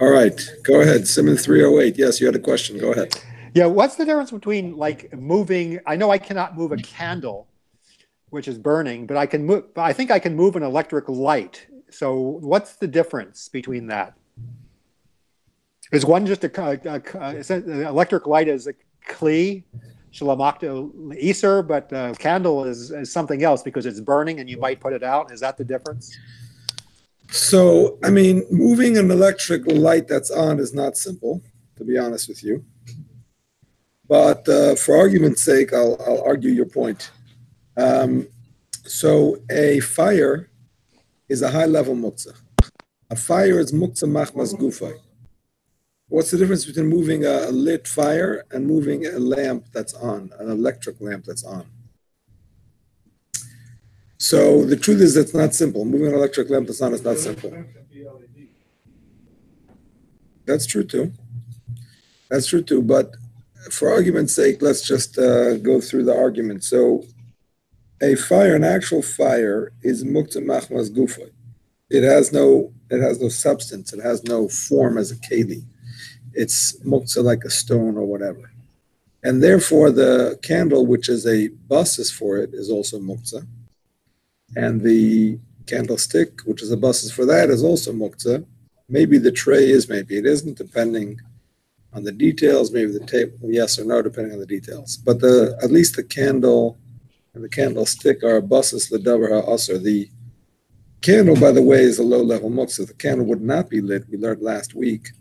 All right, go ahead. Siman 308. Yes, you had a question. Go ahead. Yeah, what's the difference between like moving? I know I cannot move a candle, which is burning, but I can move. I think I can move an electric light. So what's the difference between that? Is one just an electric light is a kli, shalamakta iser, but candle is something else because it's burning and you might put it out. Is that the difference? So, I mean, moving an electric light that's on is not simple, to be honest with you. But for argument's sake, I'll argue your point. So a fire is a high-level muktzah. A fire is muktzah machmas gufay. What's the difference between moving a lit fire and moving a lamp that's on, an electric lamp that's on? So the truth is that's not simple. Moving an electric lamp that's on is not simple. That's true too. That's true too. But for argument's sake, let's just go through the argument. So a fire, an actual fire, is muktzah machmas gufay. It has no substance. It has no form as a keli. It's muktzah like a stone or whatever. And therefore, the candle, which is a basis for it, is also muktzah. And the candlestick, which is a basis for that, is also muktzah. Maybe the tray is, maybe it isn't, depending on the details. Maybe the table, yes or no, depending on the details. But at least the candle and the candlestick are a basis l'davar ha'aser. The candle, by the way, is a low-level muktzah. The candle would not be lit. We learned last week.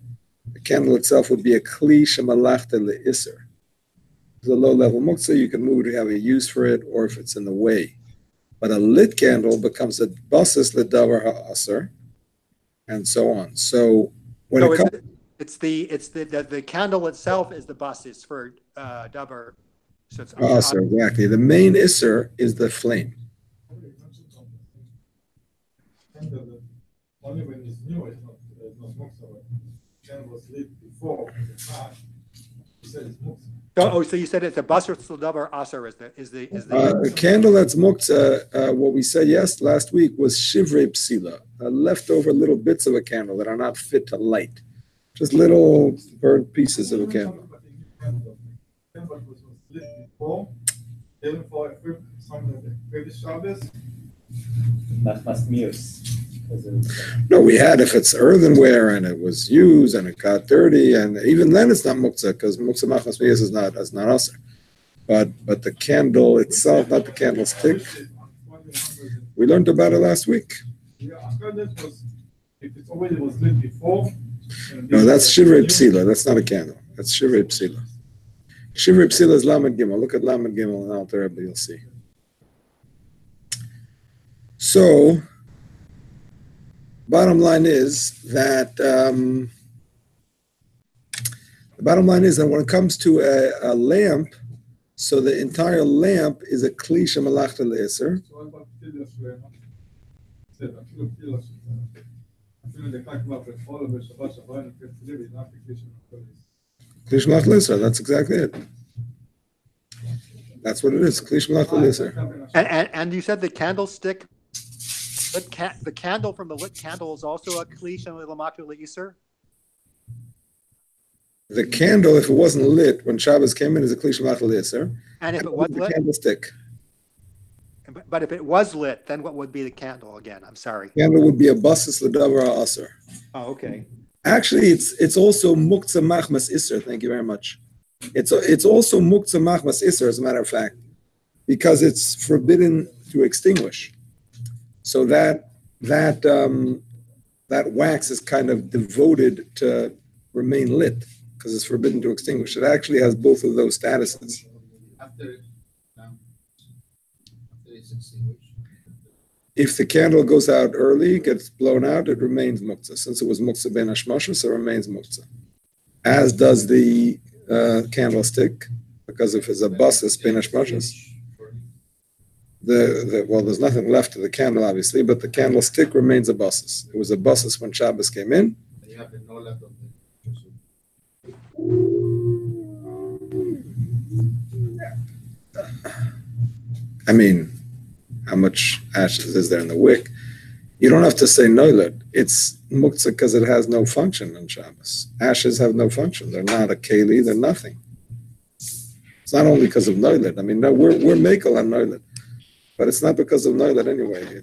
The candle itself would be a kli shemalachta le'iser. It's a low-level muktzah. You can move it to have a use for it, or if it's in the way. But a lit candle becomes a basis l'davar ha'aser, and so on. So when it comes, it's the candle itself is the basis for davar. So it's aser, exactly. The main iser is the flame. Only when it's new, it's not muktzah. Candle was lit before. You said it's muktzah. Oh, so you said it's a basar tzadavar aser is the candle that's muktzah. What we said last week was shivrei psila, leftover little bits of a candle that are not fit to light, just little burnt pieces of a candle. Candle was lit before, even for some previous Shabbos. No, we had, if it's earthenware and it was used and it got dirty, and even then it's not muktzah, because muktzah machmas miyos is not aser. But the candle itself, not the candlestick, we learned about it last week. Yeah, after that was, if it already was lit before. No, that's shivrei psila. That's not a candle. That's shivrei psila. Shivrei psila is lamed gimel. Look at lamed gimel and Alter Rebbe, you'll see. So, bottom line is that when it comes to a lamp, so the entire lamp is a kli shemalachta le'iser. Kli shemalachta le'iser. That's exactly it. That's what it is. Kli shemalachta le'iser. And you said the candlestick. The candle from the lit candle is also a kli shemalachta le'iser? The candle, if it wasn't lit when Shabbos came in, is a kli shemalachta le'iser. And if it was lit? The candlestick. But if it was lit, then what would be the candle again? I'm sorry. Candle would be a basis l'davar ha'aser. Oh, okay. Actually, it's also muktzah machmas iser. Thank you very much. It's also muktzah machmas iser, as a matter of fact, because it's forbidden to extinguish. So that wax is kind of devoted to remain lit because it's forbidden to extinguish. It actually has both of those statuses. After it's extinguished. If the candle goes out early, gets blown out, it remains muktzah. Since it was muktzah ben hashmoshes, it remains muktzah. As does the candlestick, because if it's a basis ben hashmoshes. Well, there's nothing left of the candle, obviously, but the candlestick remains a basis. It was a basis when Shabbos came in. You have no left of I mean, how much ashes is there in the wick? You don't have to say noilet. It's muktzah because it has no function on Shabbos. Ashes have no function. They're not a keli. They're nothing. It's not only because of noiled. I mean, no, we're mekel on noiled, but it's not because of noiled anyway.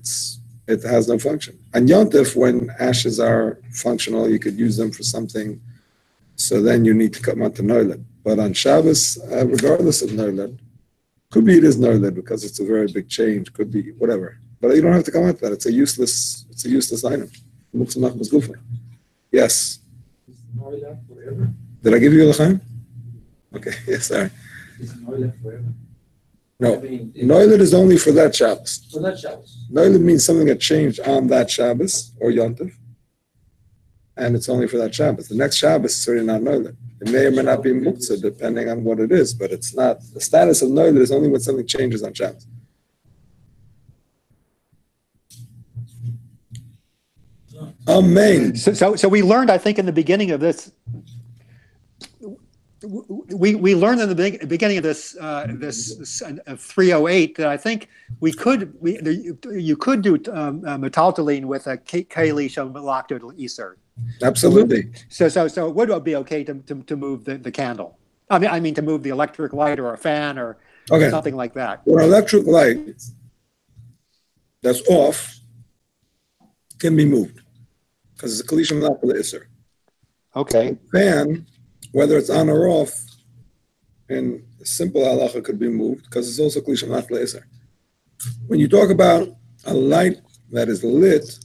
It has no function. On Yontif, when ashes are functional, you could use them for something. So then you need to come on to noiled. But on Shabbos, regardless of noiled, could be it is noiled because it's a very big change. Could be whatever. But you don't have to come out to that. It's a useless item. Yes. Is Noila forever? Did I give you l'chaim? Okay. Yes, sorry. Is Noila forever? No. I mean, Noiled is only for that Shabbos. for that Shabbos. Noiled means something that changed on that Shabbos or Yontif. And it's only for that Shabbos. The next Shabbos is already not Noiled. It may or may not be Muktzah, depending on what it is, but it's not. The status of Noiled is only when something changes on Shabbos. Amen. So we learned, I think, in the beginning of this. We learned in the beginning of this 308 that I think you could do metaltalin with a keli shalakto iser. Absolutely. So it would be okay to move the candle. I mean to move the electric light or a fan or something like that. Well, an electric light that's off can be moved because it's a keli shalakto iser. Okay. Fan, whether it's on or off, in simple halacha could be moved because it's also kli shalakto iser. When you talk about a light that is lit,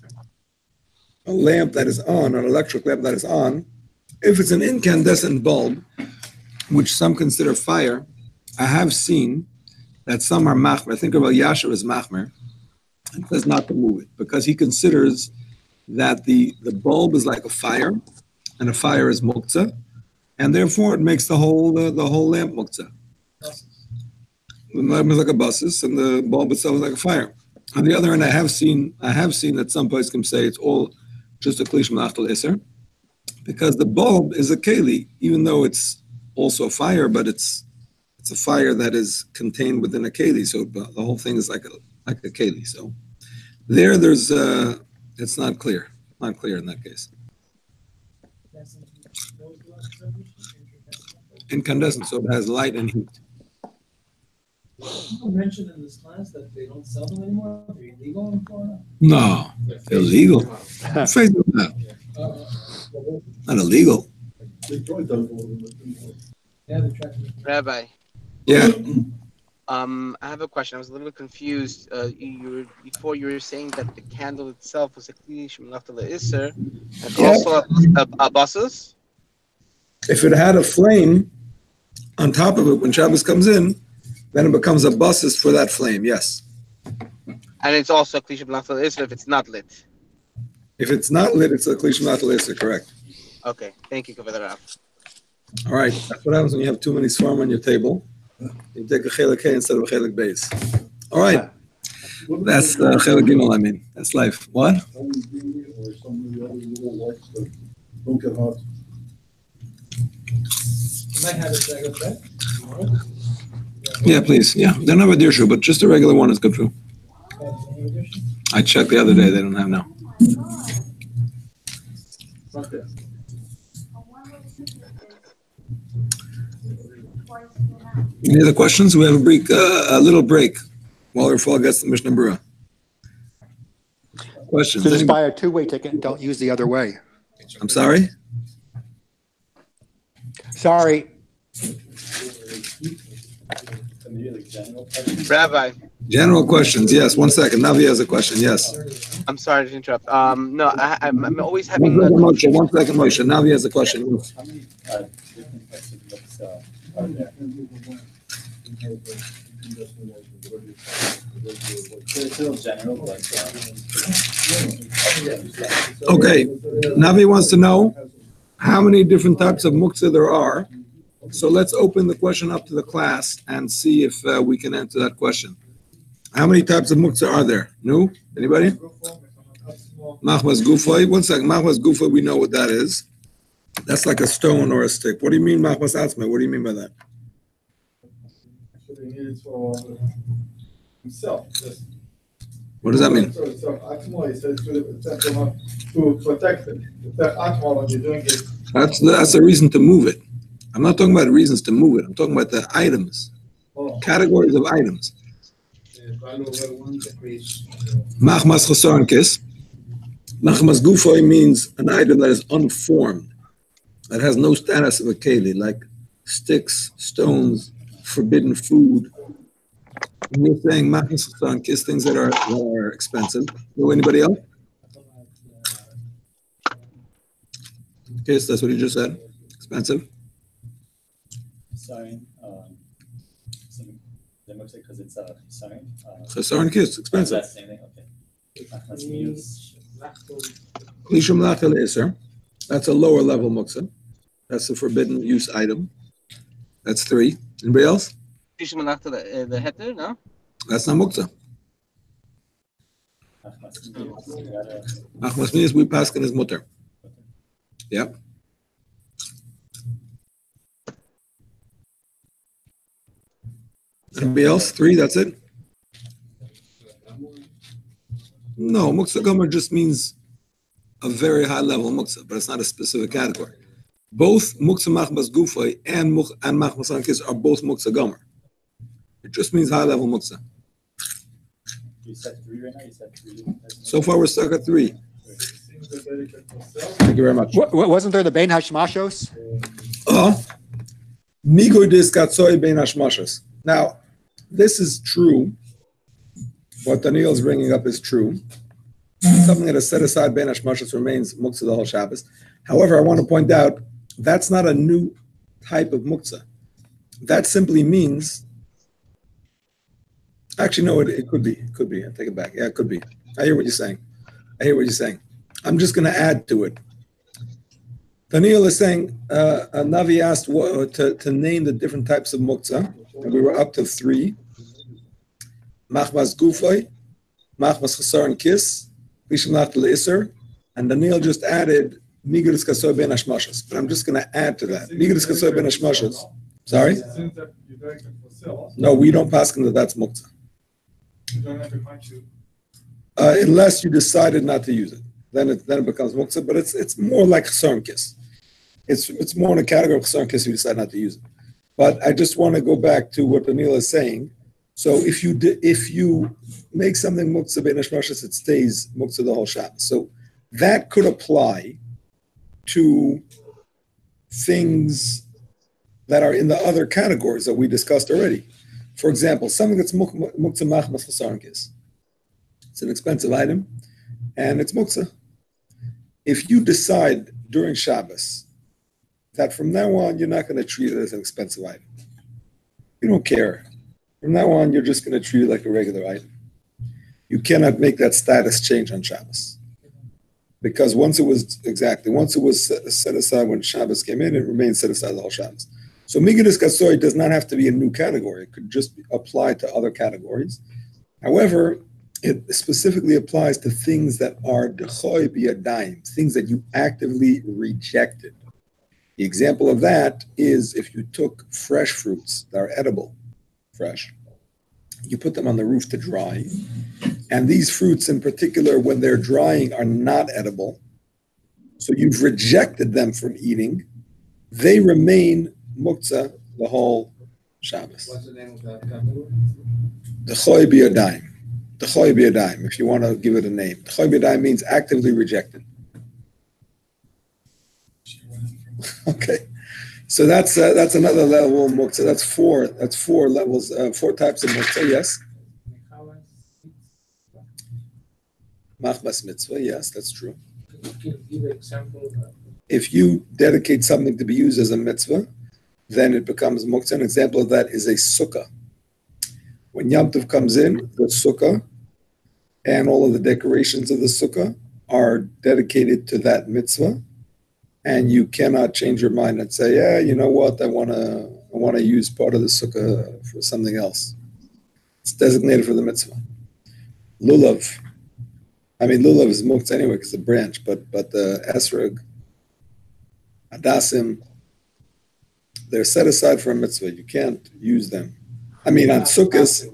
a lamp that is on, an electric lamp that is on, if it's an incandescent bulb, which some consider fire, I have seen that some are machmer. I think about Yasher as machmer, and says not to move it because he considers that the bulb is like a fire, and a fire is muktzah, and therefore it makes the whole lamp muktzah. The lamp is like a basis, and the bulb itself is like a fire. On the other hand, I have seen that some places can say it's all just a kli shalakto iser, because the bulb is a keli, even though it's also a fire, but it's a fire that is contained within a keli, so the whole thing is like a keli. So there's it's not clear in that case. Incandescent, so it has light and heat. You mentioned in this class that they don't sell them anymore. They're illegal in Florida. No, illegal. Facebook not. Not illegal. Yeah, they're tracking. Rabbi, Yeah. I have a question. I was a little bit confused. Before you were saying that the candle itself was a kli shalakto iser, and also a basis. If it had a flame on top of it when Shabbos comes in, then it becomes a basis for that flame. Yes. And it's also a kli shalakto iser if it's not lit. If it's not lit, it's a kli shalakto iser. Correct. Okay, thank you, Kavod Rav. All right. That's what happens when you have too many svarim on your table. You take a chelik Hey instead of a chelik Beis. All right. That's chelik Gimel. I mean, that's life. What? Don't get hot. You might have a bag of that tomorrow. Yeah, please. Yeah, they don't have a deer shoe, but just a regular one is good for. I checked the other day. They don't have now. Okay. Any other questions? We have a little break while Rafal gets the Mishnah Berurah. Questions? So just buy a two-way ticket and don't use the other way. I'm sorry? Sorry. Rabbi, General questions. Yes, 1 second. Navi has a question. Yes. I'm sorry to interrupt. No, I'm always having. 1 second, Moshe. Navi has a question. How many different types of muktzah are there? It's still general, but Okay. Navi wants to know how many different types of muktzah there are. So let's open the question up to the class and see if we can answer that question. How many types of muktzah are there? No? Anybody? Machmas gufay. 1 second. Machmas gufay, we know what that is. That's like a stone or a stick. What do you mean, machmas atzma? What do you mean by that? So they need it for himself. Just What does that mean? So atmo, he says to protect it. The atmo, when you're doing it. That's a reason to move it. I'm not talking about reasons to move it. I'm talking about the items, categories of items. Machmas chesaron kis. Machmas gufoi means an item that is unformed, that has no status of a keli, like sticks, stones, forbidden food. When you're saying machmas chesaron kis, things that are expensive. Know anybody else? Kis, that's what you just said. Expensive. Sign, the Muktzah because it's a sign. Chesaron kis, expensive. That's the same thing, okay. Machmas means Klishum lachel iser. That's a lower level muktzah. That's a forbidden use item. That's 3. Anybody else? The heter, no? That's not muktzah. Machmas means Machmas means we paskin is mutter. Yep. Anybody else? 3, that's it? No, muktzah gomer just means a very high level muktzah, but it's not a specific category. Both muktzah machmas gufay and machmas ankis are both muktzah gomer. It just means high level muktzah. you said 3 right now, you said 3. So far, we're stuck at 3. Thank you very much. Wasn't there the Bein Hashmashos? Migoidis katsoy bein hashmashos. Now, this is true. What Daniel is bringing up is true. Something that is set aside bein hashmashos remains muktzah the whole Shabbos. However, I want to point out that's not a new type of muktzah. That simply means. Actually, no, it could be. It could be. I take it back. Yeah, it could be. I hear what you're saying. I'm just going to add to it. Daniel is saying, Navi asked to name the different types of muktzah, and we were up to 3. Machmas gufay, machmas chesaron kis, lishim lachel iser, and Daniel just added migdus kasoy ben hashmashos. But I'm just going to add to that. Migdus kasoy ben hashmashos. Sorry? No, we don't pass that that's muktzah. You don't have to contribute. Unless you decided not to use it. Then it becomes muktzah, but it's more like chesaron kis. It's more in a category of chesaron kis if you decide not to use it. But I just want to go back to what Daniel is saying. So if you make something muktzah bein hashmashos, it stays muktzah the whole Shabbos. So that could apply to things that are in the other categories that we discussed already. For example, something that's muktzah machmas chesaron kis. It's an expensive item, and it's muktzah. If you decide during Shabbos that from now on you're not going to treat it as an expensive item, you don't care. From now on, you're just going to treat it like a regular item. You cannot make that status change on Shabbos. Because once it was set aside when Shabbos came in, it remains set aside the whole Shabbos. So migdus kasoy does not have to be a new category. It could just apply to other categories. However, it specifically applies to things that are dechoy biyadayim, things that you actively rejected. The example of that is if you took fresh fruits that are edible, fresh, you put them on the roof to dry, and these fruits in particular, when they're drying, are not edible, so you've rejected them from eating, they remain muktzah the whole Shabbos. What's the name of that category? Dechoy biyadayim. Dechoy biyadayim, if you want to give it a name. Dechoy biyadayim means actively rejected. Okay, so that's another level of muktzah. That's 4 levels, 4 types of muktzah. Yes. Machmas mitzvah. Yes, that's true. Give an example. If you dedicate something to be used as a mitzvah, then it becomes muktzah. An example of that is a sukkah. When Yom Tov comes in, the sukkah and all of the decorations of the sukkah are dedicated to that mitzvah. And you cannot change your mind and say, yeah, you know what, I want to use part of the sukkah for something else. It's designated for the mitzvah. Lulav is muktzah anyway because it's a branch, but the esrog, adasim, they're set aside for a mitzvah. You can't use them. I mean, on sukkahs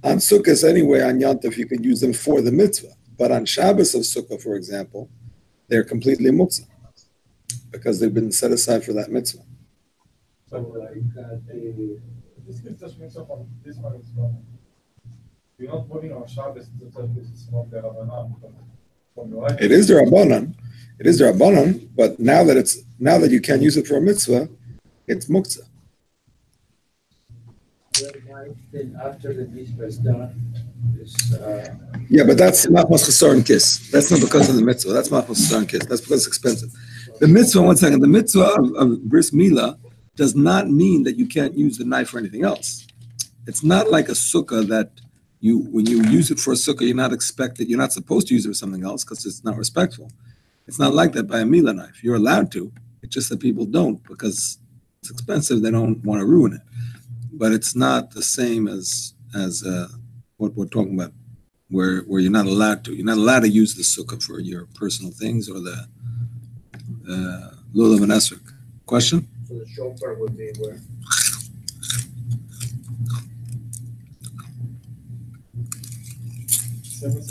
On Sukkot anyway, on Yontif, you could use them for the mitzvah. But on Shabbos of Sukkah, for example, they're completely Muktzah because they've been set aside for that mitzvah. So this gives us mix up on this one as well. You're not putting on Shabbos that this is not the Rabbanan. It is the Rabbanan. It is the Rabbanan, but now that you can't use it for a mitzvah, it's Muktzah. Then after the mitzvah is done, Yeah, but that's Machmas Chesar and Kiss. That's not because of the mitzvah. That's Machmas Chesar and Kiss. That's because it's expensive. The mitzvah, one second, the mitzvah of Bris Milah does not mean that you can't use the knife for anything else. It's not like a sukkah that when you use it for a sukkah, you're not supposed to use it for something else because it's not respectful. It's not like that by a Milah knife. You're allowed to. It's just that people don't because it's expensive. They don't want to ruin it. But it's not the same as what we're talking about, where you're not allowed to. You're not allowed to use the sukkah for your personal things or the lulav and esrog. Question? so the shofar would be where? What's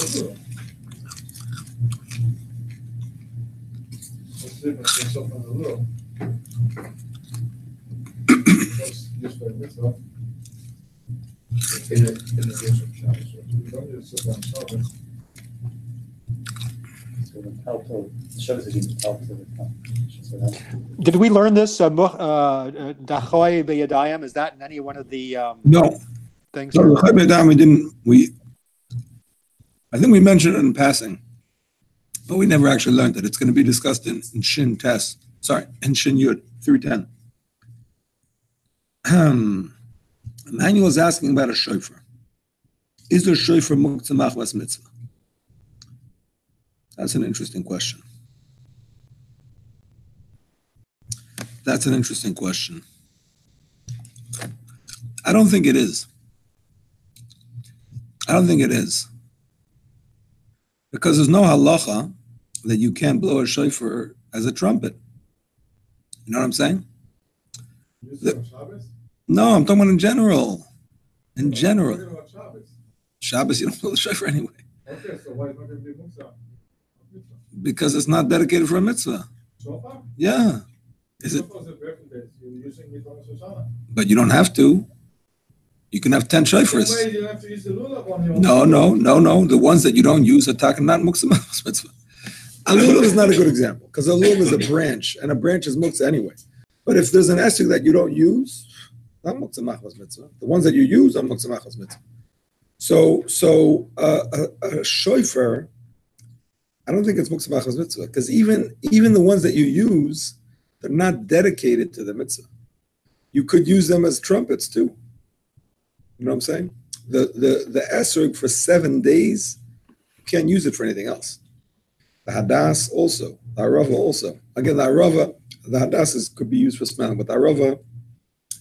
the difference between Shofar and the Lulav? What's used for the mitzvah? In the use of Shabbos. We don't use Shofar on Shabbos. So the helpful shows that you help to the top. So that's Did we learn this? Dachoi b'yadayim. Is that in any one of the No. things? No, we didn't. I think we mentioned it in passing, but we never actually learned it. It's going to be discussed in Shin Tes. Sorry, in Shin Yud 310. Emmanuel is asking about a shofar. Is there shofar Muktzah machmas mitzvah? That's an interesting question. That's an interesting question. I don't think it is. I don't think it is. Because there's no halacha that you can't blow a shofar as a trumpet. You know what I'm saying? Use it on Shabbos? No, I'm talking about in general. In general. We're talking about Shabbos. Shabbos, you don't blow the shofar anyway. Okay, so why is it not going to be Muktzah? Because it's not dedicated for a mitzvah. Shofar? Yeah. Is it? Shofar is a birthday date. You're using it on Shoshana. But you don't have to. You can have 10 shofars. Same way you don't have to use the lulav on your No. The ones that you don't use are talking not Muktzah machmas mitzvah. A lulav is not a good example because a lulav is a branch, and a branch is Muktzah anyway. But if there's an esrog that you don't use, not Muktzah machmas mitzvah. The ones that you use are Muktzah machmas mitzvah. So a shofar, I don't think it's Muktzah machmas mitzvah because even the ones that you use, they're not dedicated to the mitzvah. You could use them as trumpets too. You know what I'm saying? The esrog for 7 days, you can't use it for anything else. The hadas also, the arava also. Again, the arava, the hadas could be used for smelling, but the arava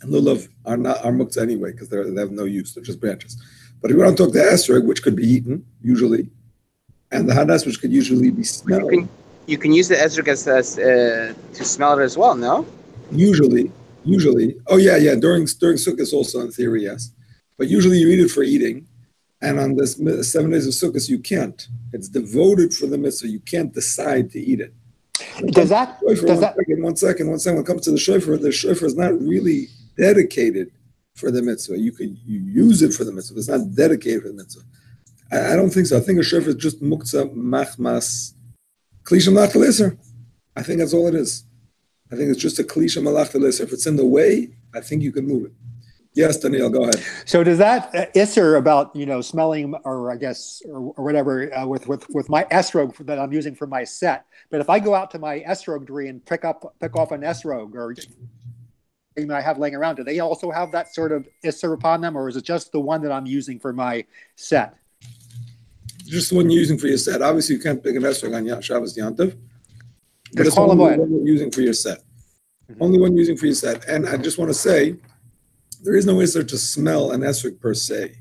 and lulav are muktzah anyway because they have no use; they're just branches. But if we don't talk the esrog, which could be eaten usually, and the hadas, which could usually be smelled. You can use the esrog as to smell it as well. No. Usually. Oh yeah. During Sukkot also in theory, yes. But usually you eat it for eating, and on this 7 days of Sukkot you can't. It's devoted for the mitzvah. You can't decide to eat it. One second. When it comes to the shofar is not really dedicated for the mitzvah. You use it for the mitzvah. It's not dedicated for the mitzvah. I don't think so. I think a shofar is just muktzah machmas klisha malach l'isser. I think that's all it is. I think it's just a klisha malach l'isser. If it's in the way, I think you can move it. Yes, Daniel, go ahead. So does that isser about smelling or I guess or whatever with my esrog that I'm using for my set? But if I go out to my esrog tree and pick off an esrog or I have laying around, do they also have that sort of isser upon them, or is it just the one that I'm using for my set? Just the one you're using for your set. Obviously, you can't pick an esrog on Shabbos Yantiv. But it's Call only them one you're using for your set. Only one using for your set. And I just want to say, there is no isser to smell an esrog per se,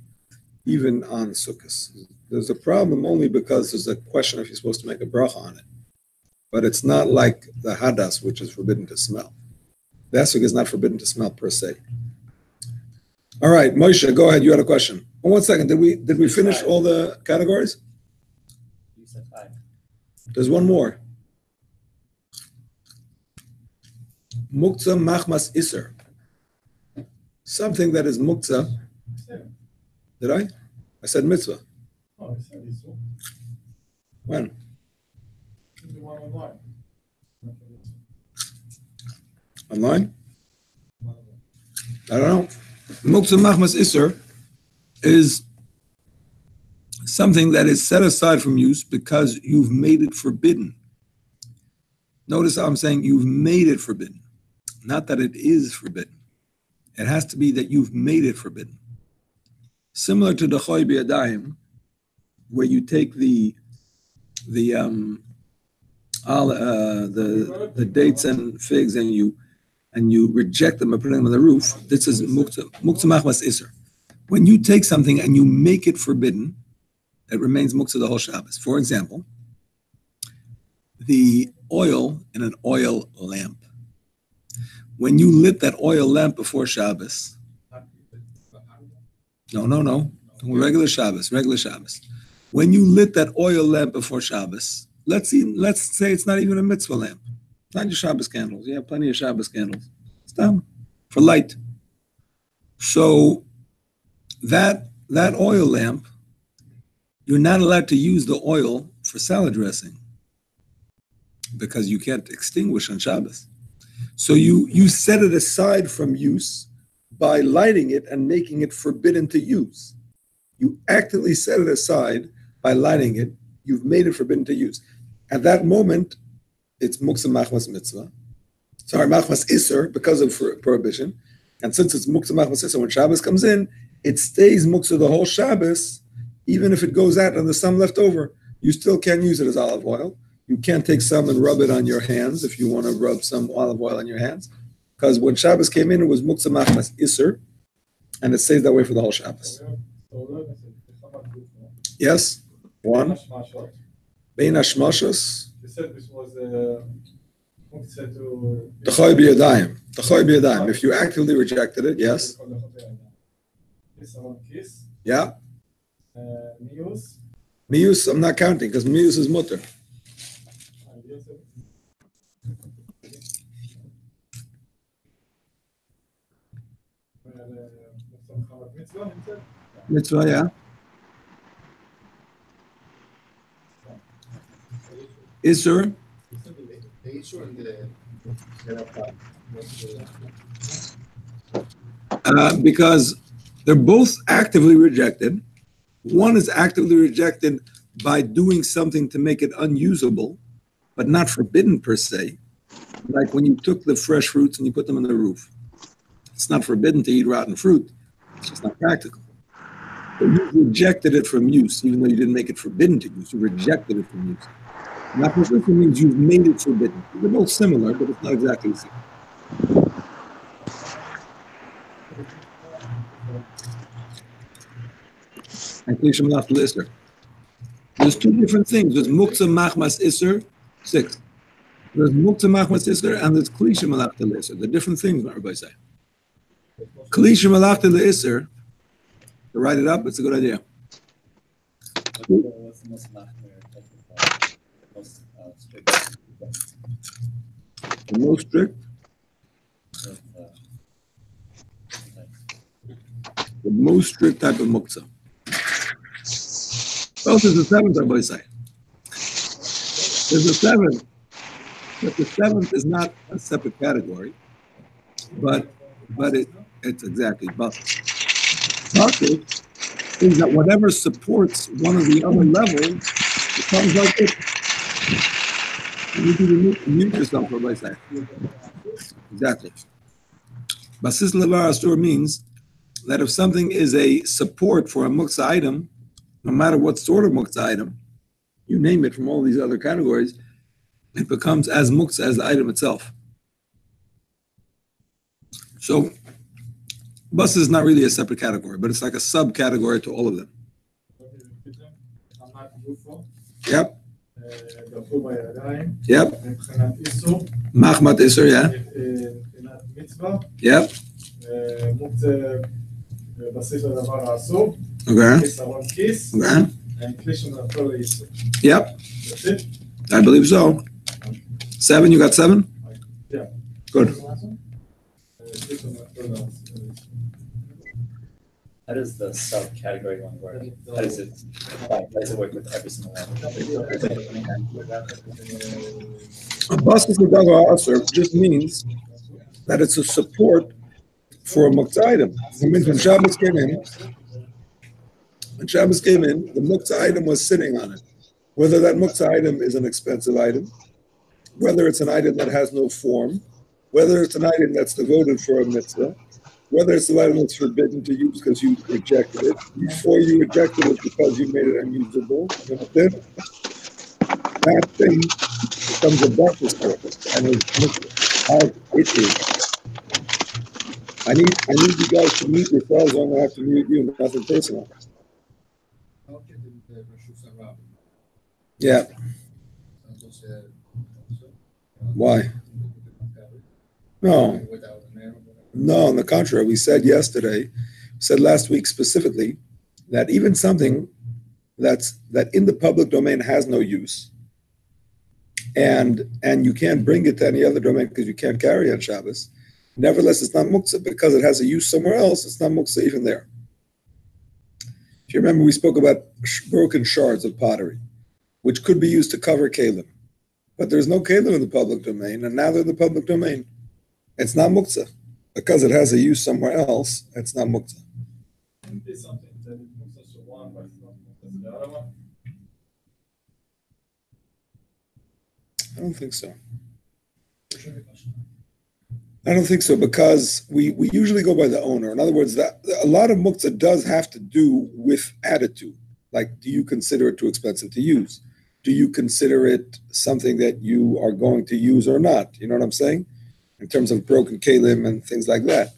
even on Sukkot. There's a problem only because there's a question if you're supposed to make a bracha on it. But it's not like the hadas, which is forbidden to smell. The esrog is not forbidden to smell per se. All right, Moshe, go ahead. You had a question. 1 second. Did we finish all the categories? You said 5. There's one more. Muktzah machmas iser. Something that is muktzah. Did I? I said mitzvah. Oh, I said this one. When? The one online. Online? I don't know. Muktzah machmas iser is something that is set aside from use because you've made it forbidden. Notice how I'm saying you've made it forbidden, not that it is forbidden. It has to be that you've made it forbidden. Similar to the choy b'yadayim, where you take the dates and figs and you reject them and put them on the roof. This is muktzah machmas iser. When you take something and you make it forbidden, it remains muktzah the whole Shabbos. For example, the oil in an oil lamp. When you lit that oil lamp before Shabbos, no, regular Shabbos. When you lit that oil lamp before Shabbos, let's say it's not even a mitzvah lamp. It's not your Shabbos candles. You have plenty of Shabbos candles. It's done for light. So that oil lamp, you're not allowed to use the oil for salad dressing because you can't extinguish on Shabbos. So you set it aside from use by lighting it and making it forbidden to use. You actively set it aside by lighting it. You've made it forbidden to use. At that moment, it's muktzah machmas mitzvah. Sorry, machmas iser because of prohibition. And since it's muktzah machmas iser, when Shabbos comes in, it stays muktzah the whole Shabbos. Even if it goes out and there's some left over, you still can't use it as olive oil. You can't take some and rub it on your hands if you want to rub some olive oil on your hands. Because when Shabbos came in, it was muktzah machmas iser, and it stays that way for the whole Shabbos. Yes? One. Bein hashmashos. You said this was muktzah to... T'choy b'yadayim. If you actively rejected it, yes. Kiss. Yeah. Miyus. Miyus, I'm not counting because miyus is mutter. Mitzvah, yeah. Isser. The issue in the Because they're both actively rejected. One is actively rejected by doing something to make it unusable, but not forbidden per se. Like when you took the fresh fruits and you put them on the roof. It's not forbidden to eat rotten fruit. It's just not practical. But you rejected it from use, even though you didn't make it forbidden to use. You rejected it from use. Not forbidden means you've made it forbidden. They're both similar, but it's not exactly the same. And Klisha Malach Isser. There's two different things. There's Muktzah Machmas Isser, 6. There's Muktzah Machmas Isser and there's Klisha Malach Isser. They're different things, what everybody say. Klisha Malach Isser, to write it up, it's a good idea. What's the most strict? The most strict? The most strict type of Muktzah. Well, there's a 7th, everybody say. There's a 7th. But the 7th is not a separate category, but it's exactly bucket. Bucket is that whatever supports one of the other levels becomes like it. You need to mute yourself, everybody say. Exactly. Basis levar asur means that if something is a support for a muktzah item, no matter what sort of muktzah item, you name it from all these other categories, it becomes as muktzah as the item itself. So, bus is not really a separate category, but it's like a subcategory to all of them. Yep. Yep. Machmat Isser, yeah. Yep. Okay. Kiss, I want kiss, Okay. and Klishim Naftola Yisur. Yep. That's it? I believe so. 7. You got 7? Yeah. Good. Klishim Naftola Yisur. How does the subcategory one work? How does it work with every single one? A basis of davar aser just means that it's a support for a muktzah item. It means when Shabbos came in, the muktzah item was sitting on it. Whether that muktzah item is an expensive item, whether it's an item that has no form, whether it's an item that's devoted for a mitzvah, whether it's an item that's forbidden to use because you rejected it, before you rejected it because you made it unusable, that thing becomes a basis for it, and it's as it is. I need you guys to mute yourselves. I'm going to have to mute you. Nothing personal. Yeah. Why? No. No, on the contrary. We said last week specifically, that even something that in the public domain has no use, and you can't bring it to any other domain because you can't carry it on Shabbos. Nevertheless, it's not muktzah because it has a use somewhere else. It's not muktzah even there. If you remember, we spoke about broken shards of pottery, which could be used to cover kalim. But there's no kalim in the public domain, and now they're in the public domain. It's not muktzah. Because it has a use somewhere else, it's not muktzah. It's something that is Muktzah Shawan, but it's not Muktzah the other one. I don't think so. I don't think so because we usually go by the owner. In other words, that a lot of muktzah does have to do with attitude. Like, do you consider it too expensive to use? Do you consider it something that you are going to use or not? You know what I'm saying? In terms of broken kalim and things like that.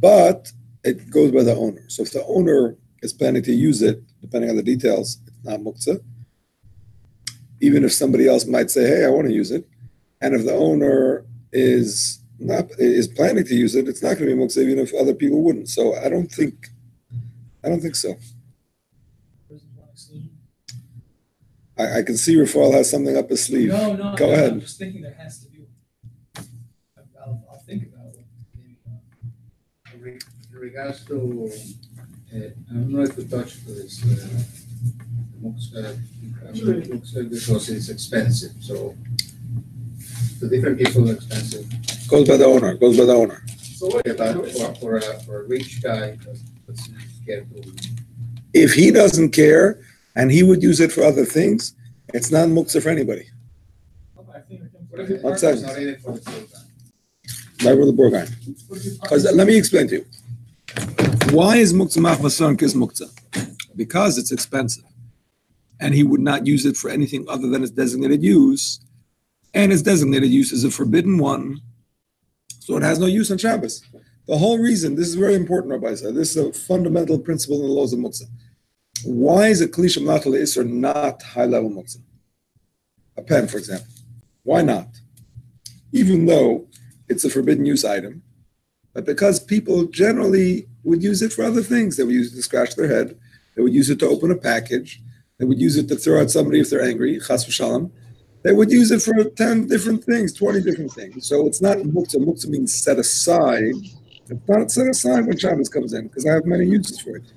But it goes by the owner. So if the owner is planning to use it, depending on the details, it's not muktzah. Even if somebody else might say, hey, I want to use it. And if the owner is planning to use it, it's not going to be muktzah even if other people wouldn't. So I don't think so. I can see Rafael has something up his sleeve. No. Go ahead. I'm just thinking there has to be. I'll think about it. In regards to, I don't know if we touched this, Muktzah because it's expensive. So the different people are expensive. Goes by the owner. So what For a rich guy, that's scared to. If he doesn't care and he would use it for other things, it's not muktzah for anybody. I think One second. Not even for the full time. Right with the Borgheim. Because let me explain to you. Why is muktzah machmason kis muktzah? Because it's expensive. And he would not use it for anything other than its designated use. And its designated use is a forbidden one. So it has no use on Shabbos. The whole reason, this is very important, Rabbi said, this is a fundamental principle in the laws of muktzah. Why is a kli shemlach le'isur not high-level muktzah? A pen, for example. Why not? Even though it's a forbidden use item, but because people generally would use it for other things. They would use it to scratch their head. They would use it to open a package. They would use it to throw at somebody if they're angry, chas v'shalom. They would use it for 10 different things, 20 different things. So it's not muktzah. Muktzah means set aside. It's not set aside when Shabbos comes in because I have many uses for it.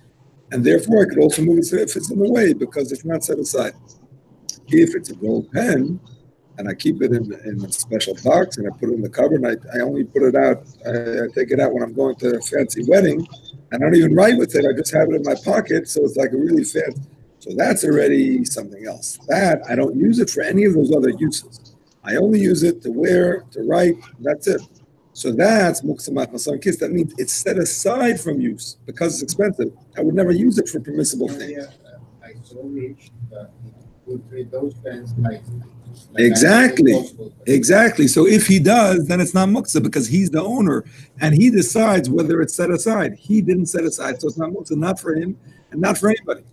And therefore, I could also move it if it's in the way because it's not set aside. If it's a gold pen, and I keep it in a special box, and I put it in the cupboard, and I only put it out, I take it out when I'm going to a fancy wedding, and I don't even write with it, I just have it in my pocket, so it's like a really fancy, so that's already something else. That, I don't use it for any of those other uses. I only use it to wear, to write, that's it. So that's Muktzah Machmasan Kiss. That means it's set aside from use because it's expensive. I would never use it for permissible things. I so rich that would treat those pens like Exactly. So if he does, then it's not muktzah because he's the owner and he decides whether it's set aside. He didn't set aside, so it's not muktzah, not for him and not for anybody.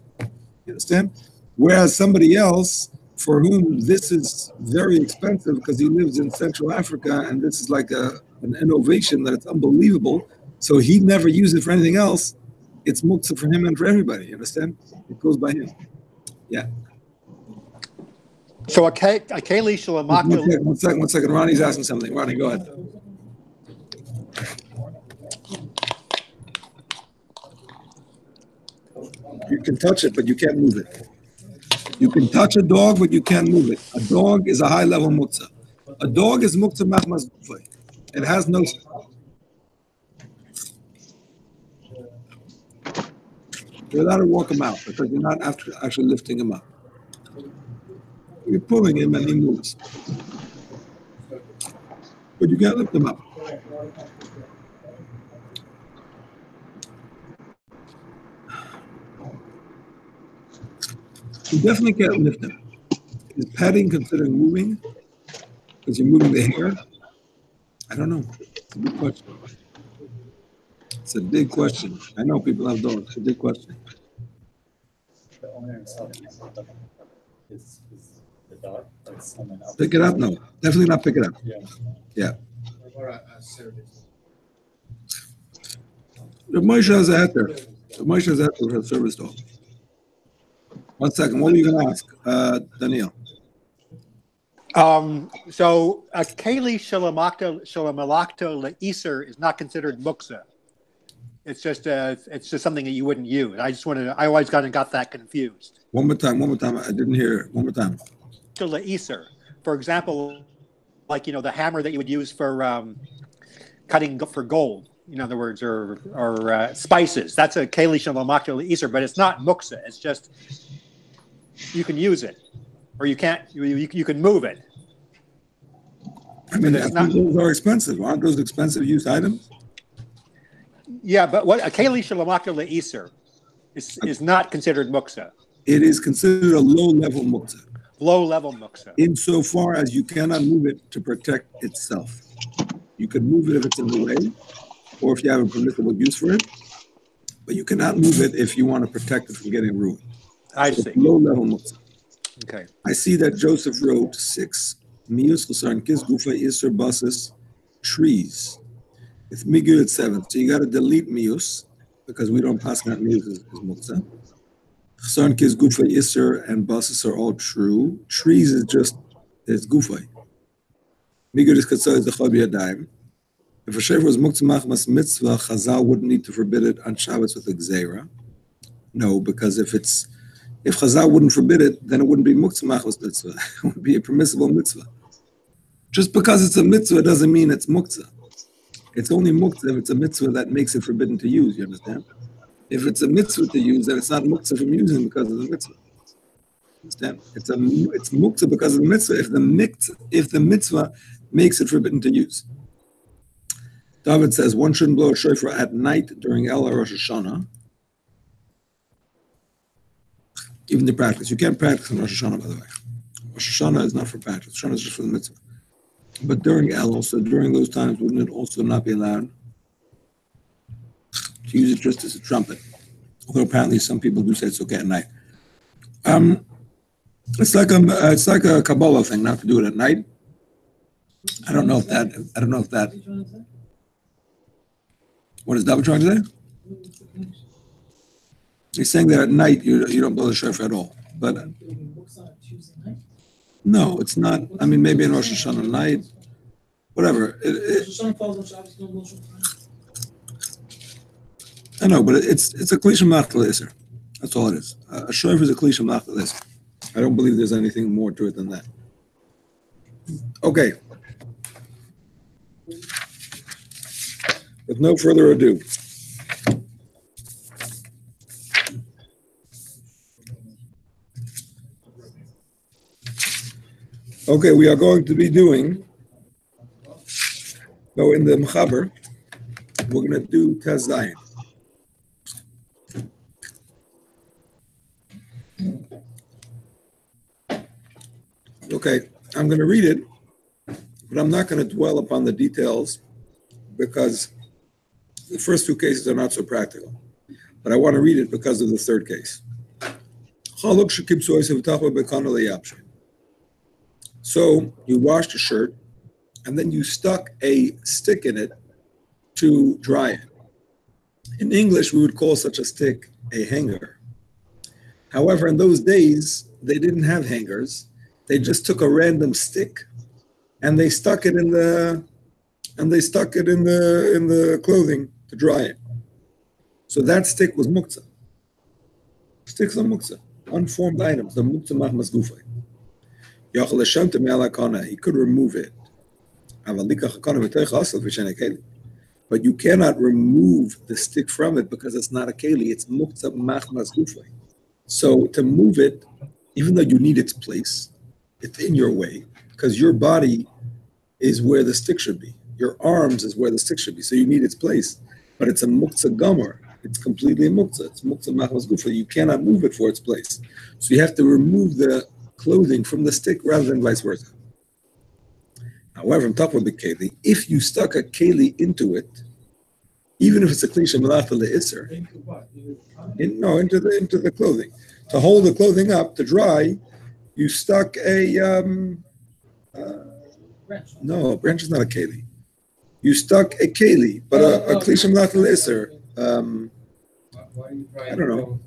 You understand? Whereas somebody else for whom this is very expensive because he lives in Central Africa and this is like an innovation that it's unbelievable. So he'd never use it for anything else. it's muktzah for him and for everybody. You understand? It goes by him. Yeah. So a keli shalamakta. One second. Ronnie's asking something. Ronnie, go ahead. You can touch it, but you can't move it. You can touch a dog, but you can't move it. A dog is a high-level muktzah. A dog is muktzah machmas gufay. It has no. You're allowed to walk him out because you're not actually lifting him up. You're pulling him and he moves. But you can't lift him up. You definitely can't lift him. Is petting considered moving? Because you're moving the hair? I don't know. It's a big question. It's a big question. I know people have dogs. It's a big question. The owner himself is the dog, like someone else. Pick it up? No. Definitely not pick it up. Yeah. Or a service. The Moshe has a heter. The Moshe has a heter for a service dog. 1 second. What were you going to ask, Daniel? So a keli shalamalakta le'iser is not considered muktzah. It's just something that you wouldn't use. I always got that confused. One more time. I didn't hear it. One more time. To le'iser, for example, like the hammer that you would use for cutting for gold. In other words, or spices. That's a keli shalamalakta le'iser, but it's not muktzah. It's just you can use it, or you can't. You can move it. I mean, those are expensive. Aren't those expensive used items? Yeah, but what a keli shalamakta le'iser is not considered muktzah. It is considered a low-level muktzah. Low-level muktzah. Insofar as you cannot move it to protect itself. You can move it if it's in the way, or if you have a permissible use for it, but you cannot move it if you want to protect it from getting ruined. I see. Low-level muktzah. Okay. I see that Joseph wrote 6. Miyus chasar kis gufa iser basis trees. With Migul at 7. So you got to delete Miyus because we don't pass that Miyus as muktzah. Chasar kis gufa iser and basis are all true. Trees is gufa. Migul is katzah is the chol b'yadayim. If a shefer was muktzah machmas mitzvah, Chazal wouldn't need to forbid it on Shabbos with a gzeira. No, because if Chazal wouldn't forbid it, then it wouldn't be muktzah machmas mitzvah. It would be a permissible mitzvah. Just because it's a mitzvah doesn't mean it's muktzah. It's only muktzah if it's a mitzvah that makes it forbidden to use, you understand? If it's a mitzvah to use, then it's not muktzah from using because of the mitzvah. Understand? It's muktzah because of the mitzvah if the mitzvah makes it forbidden to use. David says one shouldn't blow a shofar at night during El or Rosh Hashanah. Even to practice. You can't practice in Rosh Hashanah, by the way. Rosh Hashanah is not for practice. Rosh Hashanah is just for the mitzvah. But during El, also during those times, wouldn't it also not be allowed to use it just as a trumpet? Although apparently some people do say it's okay at night. It's like a Kabbalah thing not to do it at night. I don't know if that. What is David trying to say? He's saying that at night you don't blow the shofar at all. But no, it's not. I mean, maybe in Rosh Hashanah night, whatever. I know, but it's a klisha machtal iser. That's all it is. A shofar is a klisha machtal iser. I don't believe there's anything more to it than that. Okay. With no further ado. Okay, we are going to be doing, in the Mechaber, we're going to do Tez Zayin. Okay, I'm going to read it, but I'm not going to dwell upon the details because the first two cases are not so practical. But I want to read it because of the third case. So you washed a shirt, and then you stuck a stick in it to dry it. In English, we would call such a stick a hanger. However, in those days, they didn't have hangers. They just took a random stick and they stuck it in the clothing to dry it. So that stick was muktzah. Sticks are muktzah, unformed items. The muktzah machmas gufay. He could remove it. But you cannot remove the stick from it because it's not a keli. It's muktzah machmas gufay. So to move it, even though you need its place, it's in your way because your body is where the stick should be. Your arms is where the stick should be. So you need its place. But it's a muktzah gomer. It's completely a muktzah. It's muktzah machmas gufay. You cannot move it for its place. So you have to remove the clothing from the stick rather than vice versa. However, I'm talking about the keli. If you stuck a keli into it, even if it's a klisha malachta le'isser, into the clothing, to hold the clothing up to dry, you stuck a no, a branch is not a keli. You stuck a keli, but a klisha malachta le'isser. I don't know.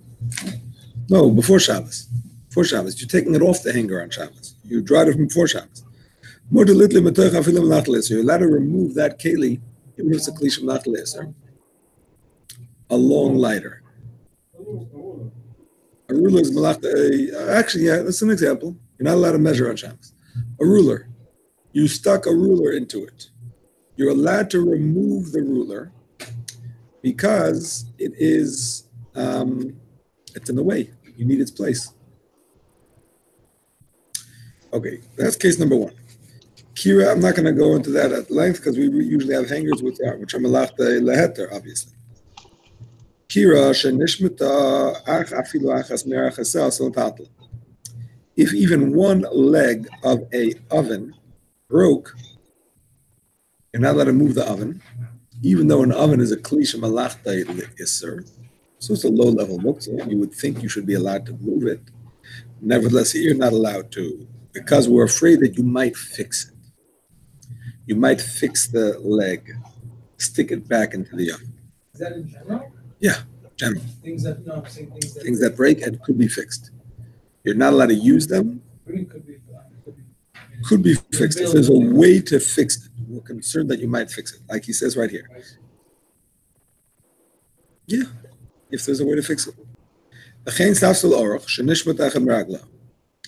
No, before Shabbos. Before Shabbos, you're taking it off the hanger on Shabbos. You dried it from before Shabbos. You're allowed to remove that keli, even if it's a klisha malachta le'isser. A long lighter. A ruler is malachta. Actually, yeah, that's an example. You're not allowed to measure on Shabbos. A ruler. You stuck a ruler into it. You're allowed to remove the ruler because it is, it's in the way. You need its place. Okay, that's case number one. Kira, I'm not going to go into that at length because we usually have hangers which are malachta leheter, obviously. If even one leg of a oven broke, you're not allowed to move the oven, even though an oven is a klisha malachta isser, so it's a low-level muktzah. You would think you should be allowed to move it. Nevertheless, you're not allowed to because we're afraid that you might fix it. You might fix the leg, stick it back into the oven. Is that in general? Yeah, general. Things that break and could be fixed. You're not allowed to use them. Could be fixed. If there's a way to fix it, we're concerned that you might fix it, like he says right here. Yeah, if there's a way to fix it.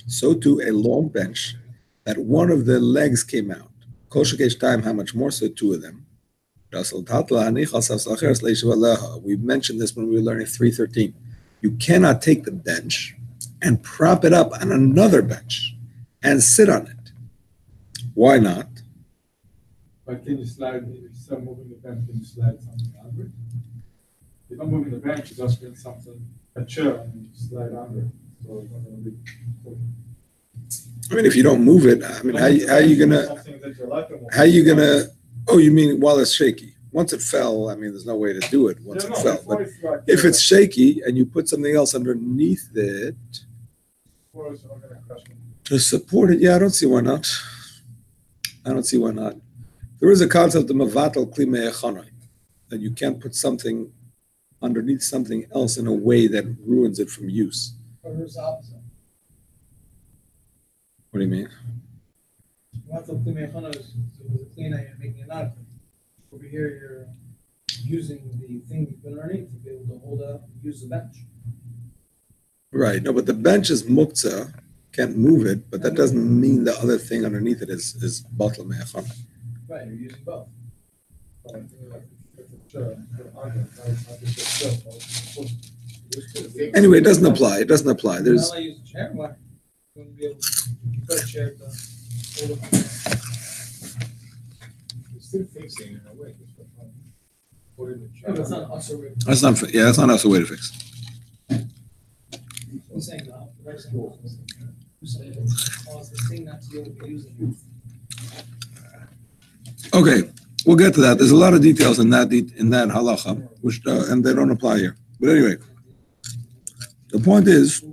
So too, a long bench that one of the legs came out. Time, how much more so two of them? We mentioned this when we were learning 313. You cannot take the bench and prop it up on another bench and sit on it. Why not? But can you slide, if you start moving the bench, can you slide something under it? If you're not moving the bench, you just bring something, a chair, and you slide under it. So it's not going to be. I mean, if you don't move it, I mean, how are you gonna? Oh, you mean while it's shaky? Once it fell, I mean, there's no way to do it once it fell. But if it's shaky and you put something else underneath it to support it, yeah, I don't see why not. There is a concept of mavatal kli me'echanai, that you can't put something underneath something else in a way that ruins it from use. What do you mean? Over here, you're using the thing you put underneath to be able to hold it up and use the bench. Right. No, but the bench is muktzah. Can't move it, but that doesn't mean the other thing underneath it is batal me'echanai. Right, you're using both. Anyway, it doesn't apply. There's. Use a chair. Why? You wouldn't be able to put a chair to hold it. It's still fixing in a way. That's not also way. That's not also a way to fix. I'm saying that. Cause the thing not to be able to use it. Okay, we'll get to that. There's a lot of details in that halacha, which and they don't apply here. But anyway, the point is,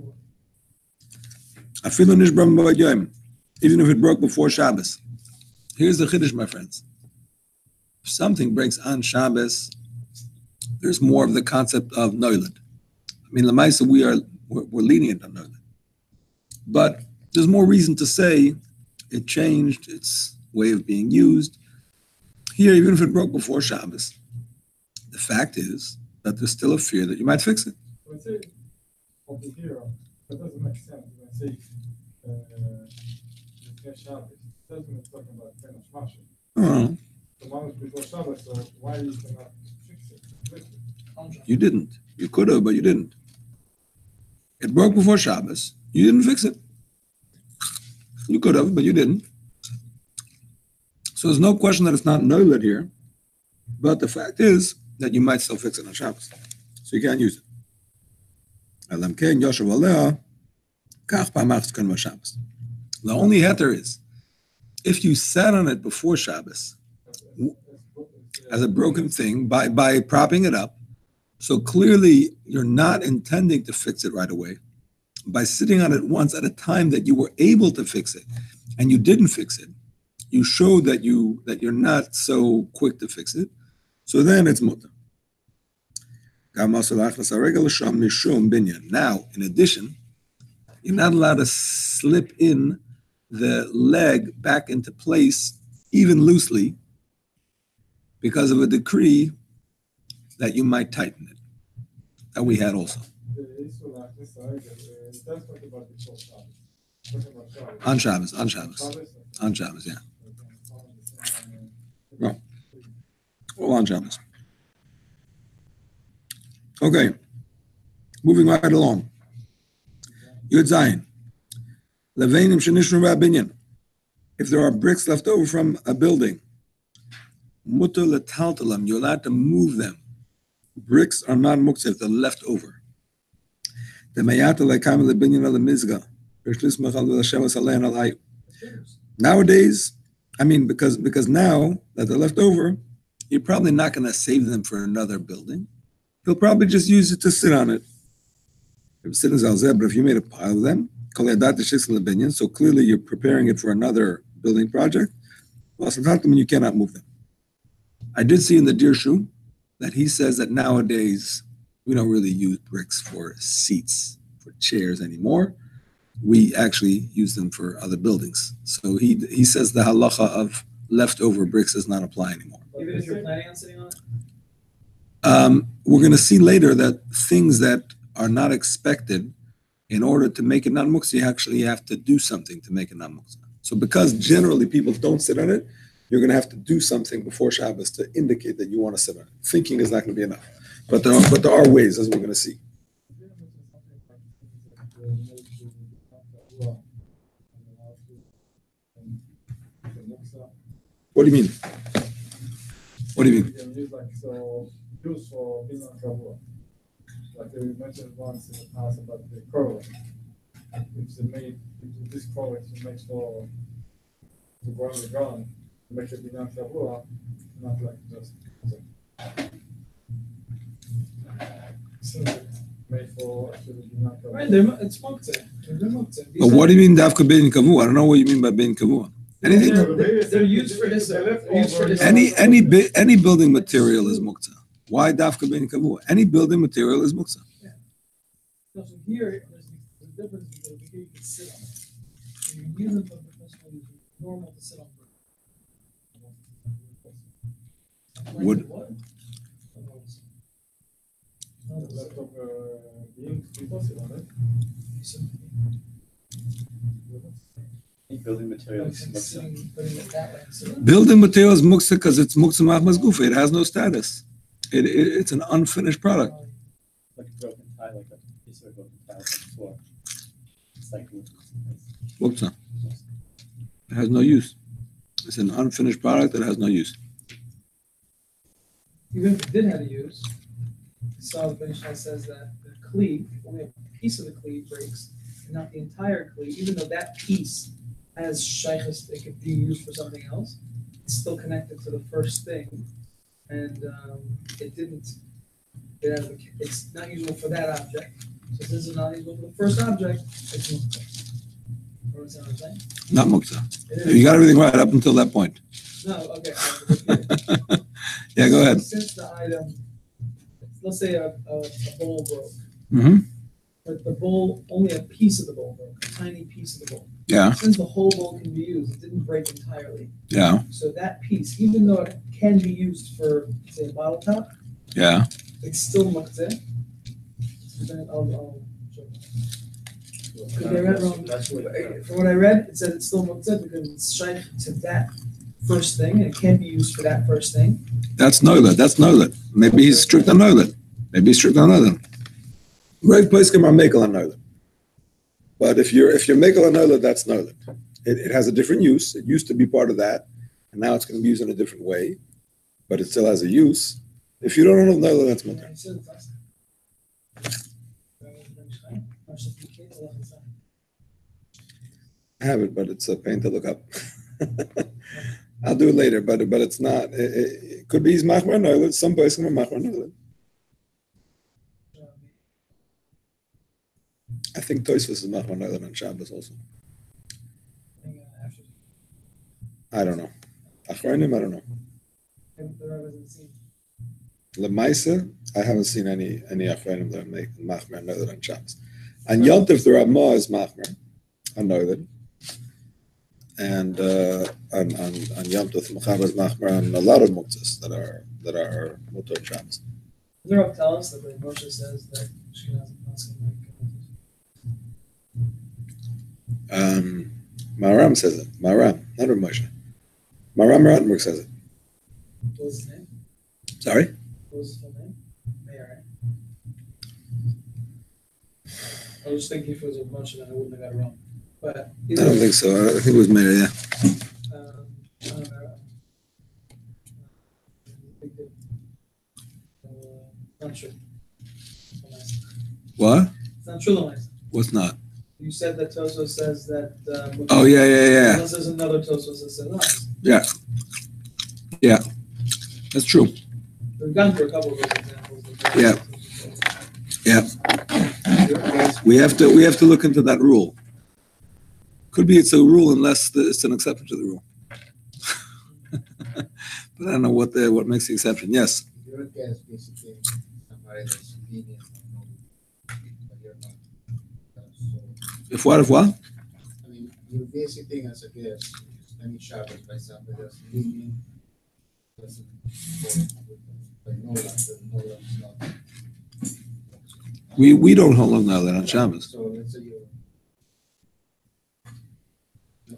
even if it broke before Shabbos. Here's the chiddush, my friends. If something breaks on Shabbos, there's more of the concept of noiled. I mean, Lamaisa, we're lenient on noiled. But there's more reason to say it changed its way of being used. Here, even if it broke before Shabbos, the fact is that there's still a fear that you might fix it. I say over here, that doesn't make sense. When I say Shabbos, it doesn't mean it's talking about finish mashing. Oh, The moment before Shabbos, so why you cannot fix it? you didn't. You could have, but you didn't. It broke before Shabbos. You didn't fix it. You could have, but you didn't. So there's no question that it's not noiled here. But the fact is that you might still fix it on Shabbos. So you can't use it. The only heter is if you sat on it before Shabbos as a broken thing by propping it up, so clearly you're not intending to fix it right away. By sitting on it once at a time that you were able to fix it and you didn't fix it, you show that you're not so quick to fix it. So then it's mutter. Now, in addition, you're not allowed to slip in the leg back into place, even loosely, because of a decree that you might tighten it. That we had also. On Shabbos, yeah. No. All on Shabbos. Okay. Moving right along. Yud Zayin. Leveinim shenishnu ba'binyan. If there are bricks left over from a building, mutter letaltalam, you're allowed to move them. Bricks are not muktzah if they're left over. Nowadays, I mean, because now that they're left over, you're probably not going to save them for another building. You'll probably just use it to sit on it. But if you made a pile of them, so clearly you're preparing it for another building project, you cannot move them. I did see in the Dirshu that he says that nowadays we don't really use bricks for seats, for chairs anymore. We actually use them for other buildings. So he says the halacha of leftover bricks does not apply anymore. Even if you're planning on sitting on it? We're going to see later that things that are not expected, in order to make it not muktzah, you actually have to do something to make it not muktzah. So because generally people don't sit on it, you're going to have to do something before Shabbos to indicate that you want to sit on it. Thinking is not going to be enough. But there are ways, as we're going to see. What do you mean? What do you mean? Use for being on Shavuot. Like we mentioned once in the past about the correlate. If this correlate makes for the go on the ground, make it be on Shavuot, not like just made for actually be on Shavuot. Right, it's Muktzah. But what do you mean dafka bein kavu? I don't know what you mean by bein kavu. Anything? They're used for this. Any building material is muktzah. Why dafka bein kavu? Any building material is muktzah. Yeah. So here, there's the difference because here you can sit on it. You use it for the normal to sit on. Wood. Building material is muktzah. Building material is muktzah because it's muktzah machmas gufa. It has no status. It's an unfinished product. Like a broken tile, like a piece of a broken tile on the floor. It's like Muktzah. It has no use. It's an unfinished product that has no use. Even if it did have a use, so the Mishnah says that the cleave, only a piece of the cleave breaks, and not the entire cleave, even though that piece has shaykhs, it could be used for something else. It's still connected to the first thing, and it's not usable for that object. So this is not usable for the first object. It's muktzah. Understand what I'm saying? Not muktzah. You got everything right up until that point. No, okay. Yeah, go ahead. Since the item let's say a bowl broke, Mm-hmm. but the bowl, only a piece of the bowl broke, a tiny piece of the bowl. Yeah. Since the whole bowl can be used, it didn't break entirely. Yeah. So that piece, even though it can be used for, say, a bottle top, Yeah. it's still muktzah. I'll show you. Because I read wrong. From what I read, it said it's still muktzah because it's shaykh to that first thing, and it can't be used for that first thing. That's nolet. That's nolet. Maybe he's strict on nolet. Maybe he's strict on nolet. Right poskim are mekel on nolet. But if you're mekel on nolet, that's nolet. It has a different use. It used to be part of that, and now it's going to be used in a different way. But it still has a use. If you don't know nolet, that's mutter. I have it, but it's a pain to look up. I'll do it later, but it's not. It could be he's machmer nolet. Some poskim are machmer nolet. I think Tosfos is machmer nolet on Shabbos also. I don't know. Achronim, I don't know. Lemaisa, I haven't seen any achronim that make machmer nolet on Shabbos. On Yom Tov, the Ramah is machmer on nolet. And on Yom Tov, Mechaber is machmer on a lot of muktzahs that are mutar Shabbos. The Rav tell us that the Moshe says that Ashkenazim Paskin like Maram says it. Maram, not Rav Moshe. Maram Rottenberg says it. what was his name? Sorry? What was his full name? Meir, right? I was just thinking if it was a Moshe, then I wouldn't have got it wrong. But I don't think so. I think it was Meir, yeah. I don't know. Not sure. What? It's not true, Lamais. What's not? You said that Tosfos says that. Oh, yeah. Unless there's another Tosfos that says otherwise. Yeah. That's true. We've gone through a couple of those examples. Yeah. We have to look into that rule. Could be it's a rule unless it's an exception to the rule. But I don't know what makes the exception. Yes. Your guess basically somebody that's lenient but you're not. If what? I mean, you're visiting as a guest, spending Shabbos by somebody that's lenient, doesn't but no is not. We don't hold on now that on Shabbos. So let's say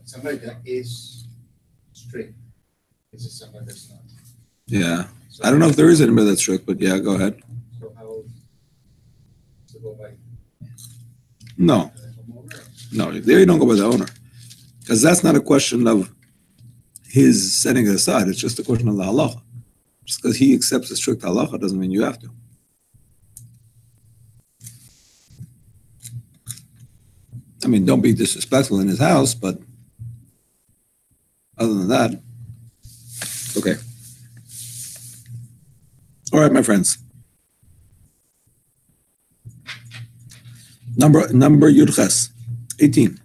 somebody that is strict. This is somebody that's not. Yeah. I don't know if there is anybody that's strict, but yeah, go ahead. So how to go by No. the homeowner? No, there you don't go by the owner. Because that's not a question of his setting it aside. It's just a question of the halacha. Just because he accepts a strict halacha doesn't mean you have to. I mean, don't be disrespectful in his house, but other than that, okay. All right, my friends. Number Yudches, 18.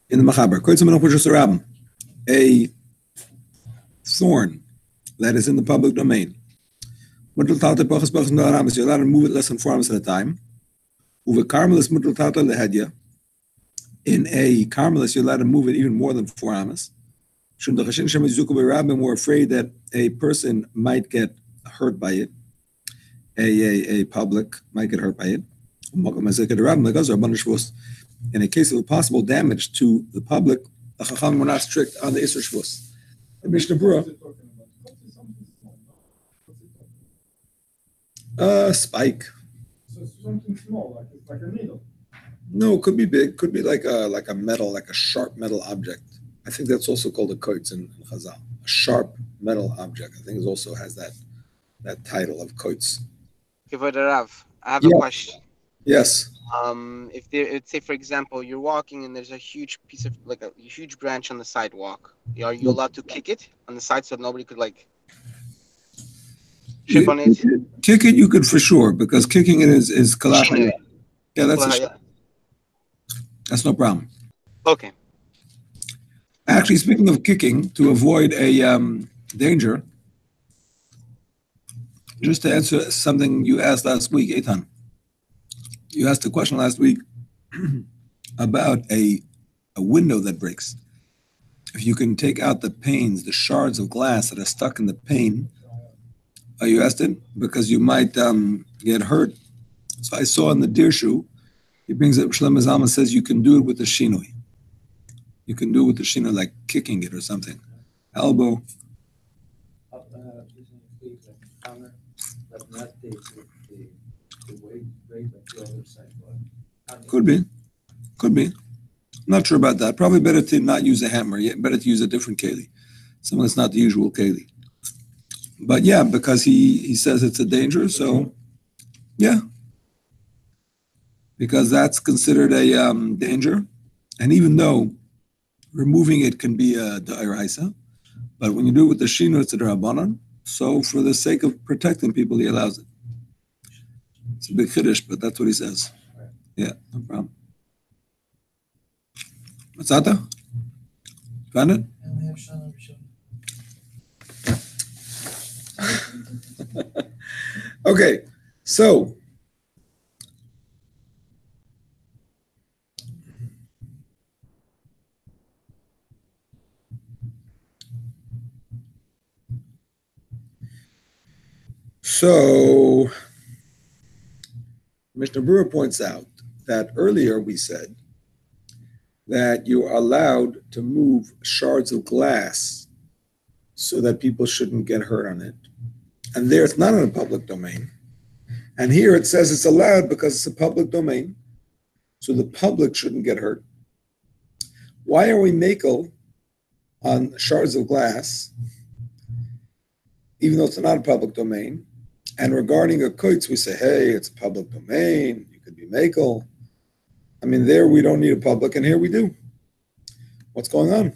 In the Machaber, a thorn that is in the public domain. You're allowed to move it less than 4 hours at a time. In a carmelist, you're allowed to move it even more than 4 amas. We're afraid that a person might get hurt by it. A public might get hurt by it. In a case of possible damage to the public, the Chacham were not strict on the Isser Shvus. The Mishnah Berurah, spike. So it's something small, like a needle. No, it could be big. Could be like a metal, like a sharp metal object. I think that's also called a koitz in Chazal. A sharp metal object. I think it also has that title of koitz. Kivod Rav, I have a question. Yes. If let's say, for example, you're walking and there's a huge piece of, like a huge branch on the sidewalk, are you allowed to kick it on the side so nobody could trip on it? Kick it, you could for sure, because kicking it is kalach. Yeah, that's no problem. Okay. Actually, speaking of kicking, to avoid a danger, Just to answer something you asked last week, Eitan. You asked a question last week about a window that breaks. If you can take out the panes, the shards of glass that are stuck in the pane, you asked it? Because you might get hurt. So I saw in the Dirshu, he brings up, Shlomo Zalman says you can do it with the shinoi. You can do it with the shinoi, like kicking it or something. Elbow. Could be. Not sure about that. Probably better to not use a hammer. Better to use a different keli. Something that's not the usual keli. But yeah, because he says it's a danger, so yeah. Because that's considered a danger. And even though removing it can be a d'oraisa, but when you do it with the shino, it's a d'rabbanan. So for the sake of protecting people, he allows it. It's a big chiddush, but that's what he says. Yeah, no problem. Matzata? Found it? Okay, so Mishnah Berurah points out that earlier we said that you are allowed to move shards of glass so that people shouldn't get hurt on it. And there it's not in a public domain. And here it says it's allowed because it's a public domain, so the public shouldn't get hurt. Why are we makel on shards of glass, even though it's not a public domain? And regarding a koitz, we say, hey, it's a public domain, you could be makel. I mean, there we don't need a public, and here we do. What's going on?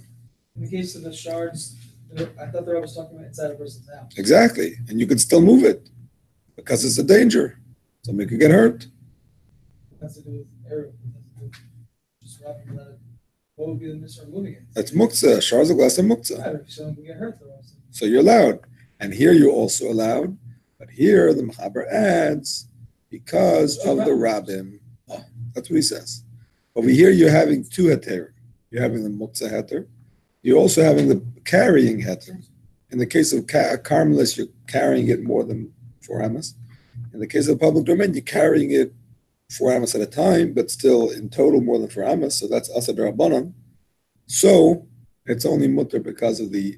In the case of the shards, I thought the Rebbe was talking about inside a person's house. Exactly, and you could still move it because it's a danger. Somebody could get hurt. It has to do with error. Just wrapping that. What would be the mitzvah moving it? That's Muktzah. Shards of glass are Muktzah. Right, if someone can get hurt, though. So you're allowed. And here you're also allowed. But here the Mechaber adds, because of the Rabbim. Oh, that's what he says. Over here you're having two heter. You're having the Muktzah heter. You're also having the carrying heter. In the case of Carmelis, you're carrying it more than 4 amos. In the case of the public domain, you're carrying it 4 amos at a time, but still in total more than 4 amos. So that's Asa D'Rabbanan. So it's only mutter because of the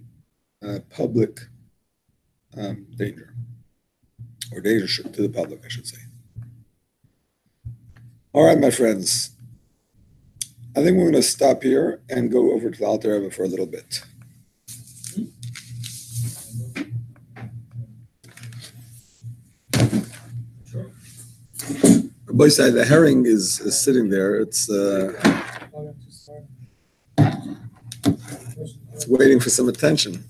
public danger, or danger to the public, I should say. All right, my friends. I think we're going to stop here and go over to the Alter Rebbe for a little bit. Boy side, the herring is sitting there. It's waiting for some attention.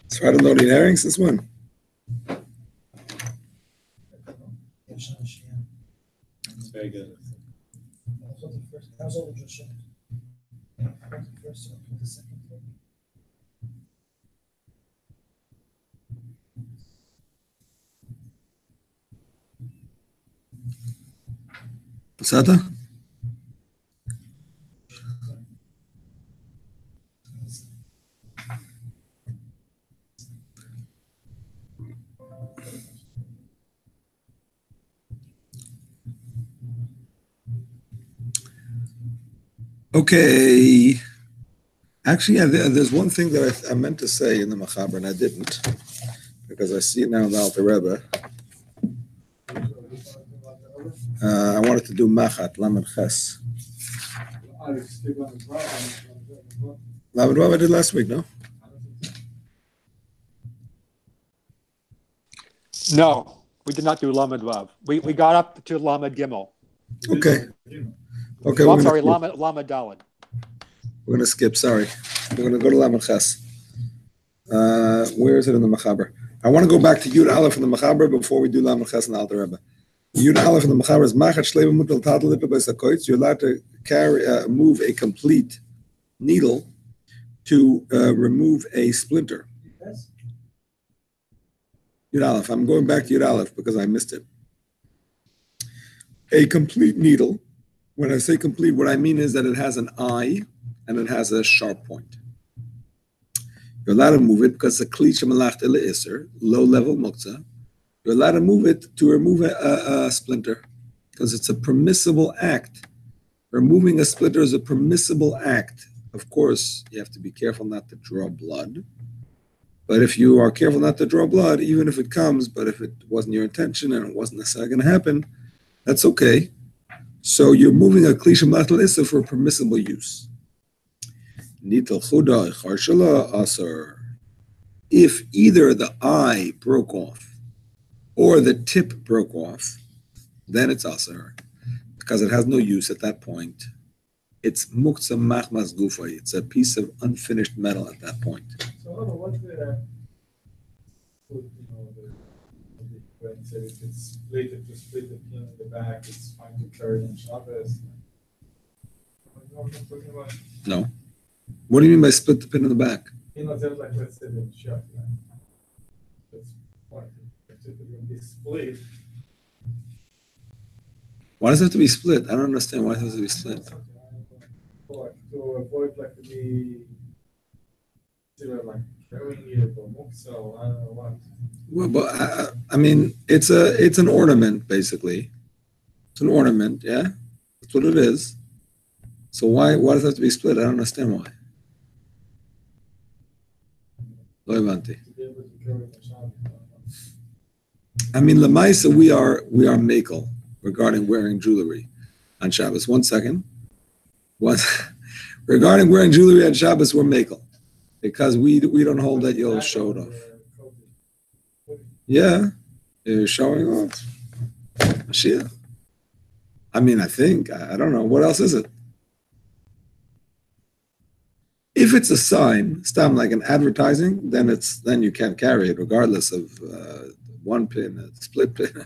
So I don't know, eating herring since when? It's very good. Pasata? Okay. Actually, yeah, there's one thing that I meant to say in the Machaber, and I didn't, because I see it now in the Alter Rebbe. I wanted to do Machat, Lamed Ches. Lamed Vav I did last week, no? No, we did not do Lamed Vav. We got up to Lamed Gimel. Okay. Okay. Oh, I'm sorry, Lamed Daled. We're going to skip, sorry. We're going to go to Lamed Ches. Where is it in the Machaber? I want to go back to Yud Aleph in the Machaber before we do Lamed Ches and the Alter Rebbe. Yud Aleph in the Machaber is Machat Shleiva Mutal Tadal Lipa B'Sakoitz. You're allowed to move a complete needle to remove a splinter. Yud Aleph. I'm going back to Yud Aleph because I missed it. A complete needle. When I say complete, what I mean is that it has an eye and it has a sharp point. You're allowed to move it because it's a kli shemalachta le'isr, low-level muktzah. You're allowed to move it to remove a splinter because it's a permissible act. Removing a splinter is a permissible act. Of course, you have to be careful not to draw blood. But if you are careful not to draw blood, even if it comes, but if it wasn't your intention and it wasn't necessarily going to happen, that's okay. So you're moving a kli shemalachta le'isr for permissible use. If either the eye broke off or the tip broke off, then it's asar, because it has no use at that point. It's muktzah machmas gufay. It's a piece of unfinished metal at that point. So, what's the food, when you said if it's split, if you split the pin in the back, it's fine to carry on Shabbos. You know what I'm talking about? No. What do you mean by split the pin in the back? There's like, let's say the shot, that's part if it will be split. Why does it have to be split? I don't understand why it has to be split. To avoid like to be like carrying it or muktzah or I don't know what. Well, but I mean, it's an ornament basically. It's an ornament, yeah. That's what it is. So why does it have to be split? I don't understand why. Lo avanti. To be able to carry it on Shabbos. I mean, lemaisa we are makel regarding wearing jewelry on Shabbos. 1 second. Regarding wearing jewelry on Shabbos, we're makel because we don't hold that you'll show it off. Yeah, you're showing off. Mashiach. I mean, I think I don't know what else is it. If it's a sign, stam like an advertising, then you can't carry it regardless of one pin, a split pin.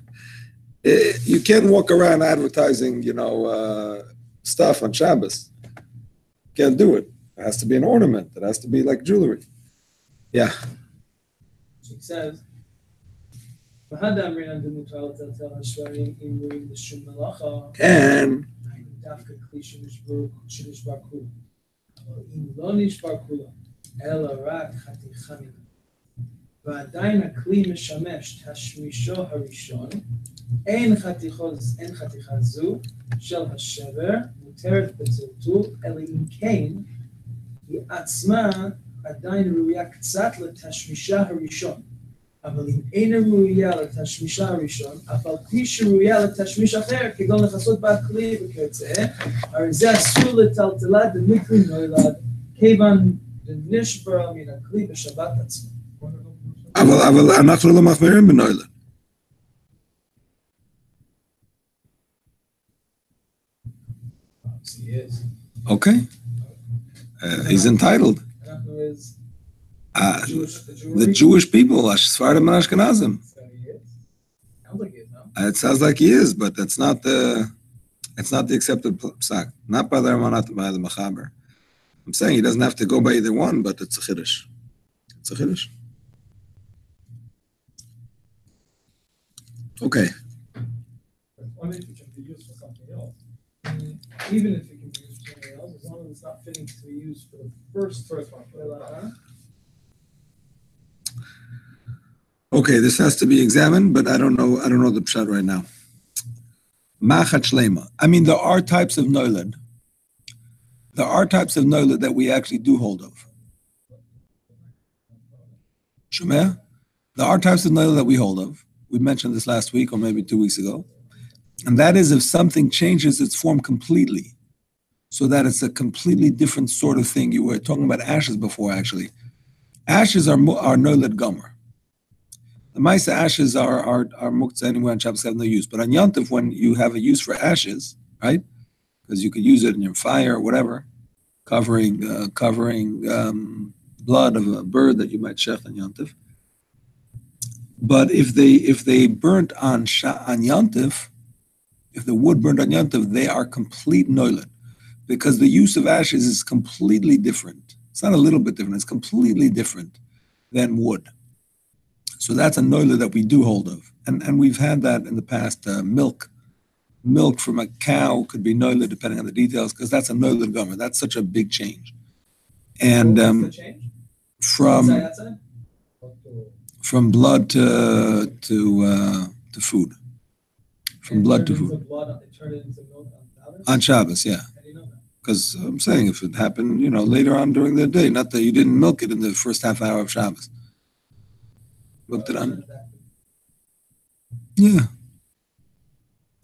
You can't walk around advertising, stuff on Shabbos. Can't do it. It has to be an ornament. It has to be like jewelry. Yeah. So it says, And ועדיין הכלי משמש תשמישו הראשון, אין חתיכה זו של השבר מותרת בטלטול, אלא אם כן היא עצמה עדיין ראויה קצת לתשמישה הראשון. אבל אם אינה ראויה לתשמישה הראשון, אף על פי שראויה לתשמיש אחר, כגון לכסות בכלי וכיוצא, הרי זה אסור לטלטלה דמקרי נולד, כיוון דנשברה מן הכלי בשבת עצמו. אבל אנחנו לא מחמירים בנוילד. Okay. He's entitled. The Jewish people, Sfardim and Ashkenazim. It sounds like he is, but that's not the accepted psak. Not by the Ramanat, by the Machaber. I'm saying he doesn't have to go by either one, but it's a chiddush. It's a chiddush. Okay. Only if it can be used for something else. Even if it can be used for something else, as long as it's not fitting to be used for the first one. Okay, this has to be examined, but I don't know the pshat right now. Machat shlema. I mean, there are types of noiled. There are types of noiled that we actually do hold of. Shemeh? There are types of noiled that we hold of. We mentioned this last week or maybe 2 weeks ago. And that is if something changes its form completely, so that it's a completely different sort of thing. You were talking about ashes before, actually. Ashes are noiled gomer. The Maisa ashes are Muktzah anywhere on Shabbos have no use. But on Yontif, when you have a use for ashes, right? Because you could use it in your fire or whatever, covering blood of a bird that you might shech on Yontif. But if they burnt on Yontif, if the wood burnt on Yontif, they are complete noiled, because the use of ashes is completely different. It's not a little bit different. It's completely different than wood. So that's a noila that we do hold of. And we've had that in the past. Milk from a cow could be noila depending on the details, because that's a noila gomer. That's such a big change. And What's the change? from Outside? from blood to food. From And blood to turn it food. into blood, it turned it into milk on others? On Shabbos, yeah. How do you know that? Because I'm saying if it happened, later on during the day, not that you didn't milk it in the first half hour of Shabbos. Milked it on. Yeah.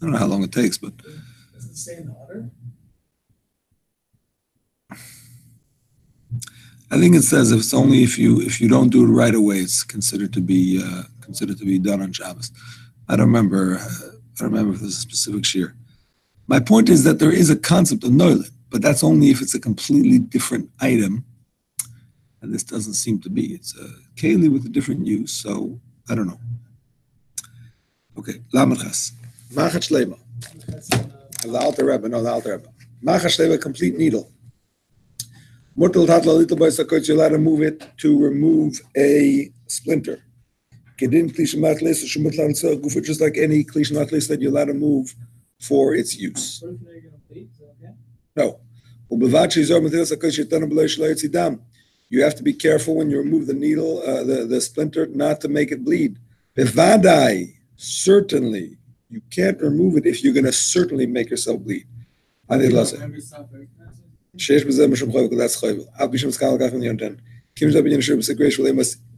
I don't know how long it takes, but Does it say in the order? I think it says it's only if you don't do it right away, it's considered to be done on Shabbos. I don't remember if there's a specific shear. My point is that there is a concept of noilet, but that's only if it's a completely different item, and this doesn't seem to be. It's a keli with a different use, so I don't know. Okay, lamachas. Machat shlema. The Alter Rebbe, no, the Alter Rebbe. Machat shlema, complete needle. Mortal tatla little boy sakot, you're allowed to move it to remove a splinter. Kedin klishamat lis, shumatlan tzah gufa, just like any klishamat lis that you're allowed to move for its use. What if you're gonna bleed? Is that okay? No. Ubevachi zor matil sakot shetana b'lo shlo yitzidam. You have to be careful when you remove the needle, the splinter, not to make it bleed. Bevadai, certainly, you can't remove it if you're going to certainly make yourself bleed. That's choivel.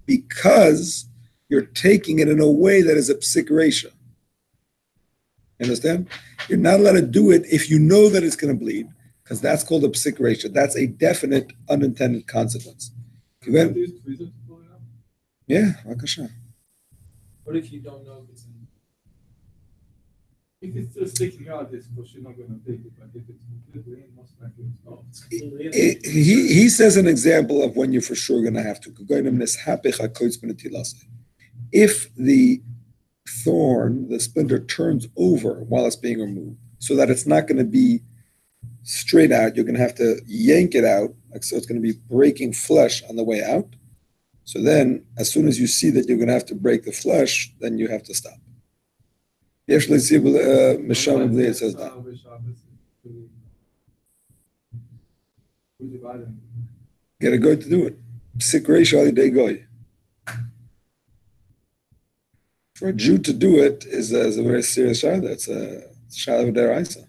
Because you're taking it in a way that is a psik reisha. Understand? You're not allowed to do it if you know that it's going to bleed, because that's called a psik reisha. That's a definite unintended consequence. Yeah, Akasha. What if you don't know if it's in? If it's still sticking out, it's for sure not going to take it. But if it's completely in, most likely it's not. It's completely in. He says an example of when you're for sure going to have to. If the thorn, the splinter, turns over while it's being removed, so that it's not going to be straight out, you're going to have to yank it out, so it's going to be breaking flesh on the way out. So then, as soon as you see that you're going to have to break the flesh, then you have to stop. It says that. Get a guy to do it. Psik reisha al yidei goy. For a Jew to do it is a very serious shayla. It's a shayla of deraisa.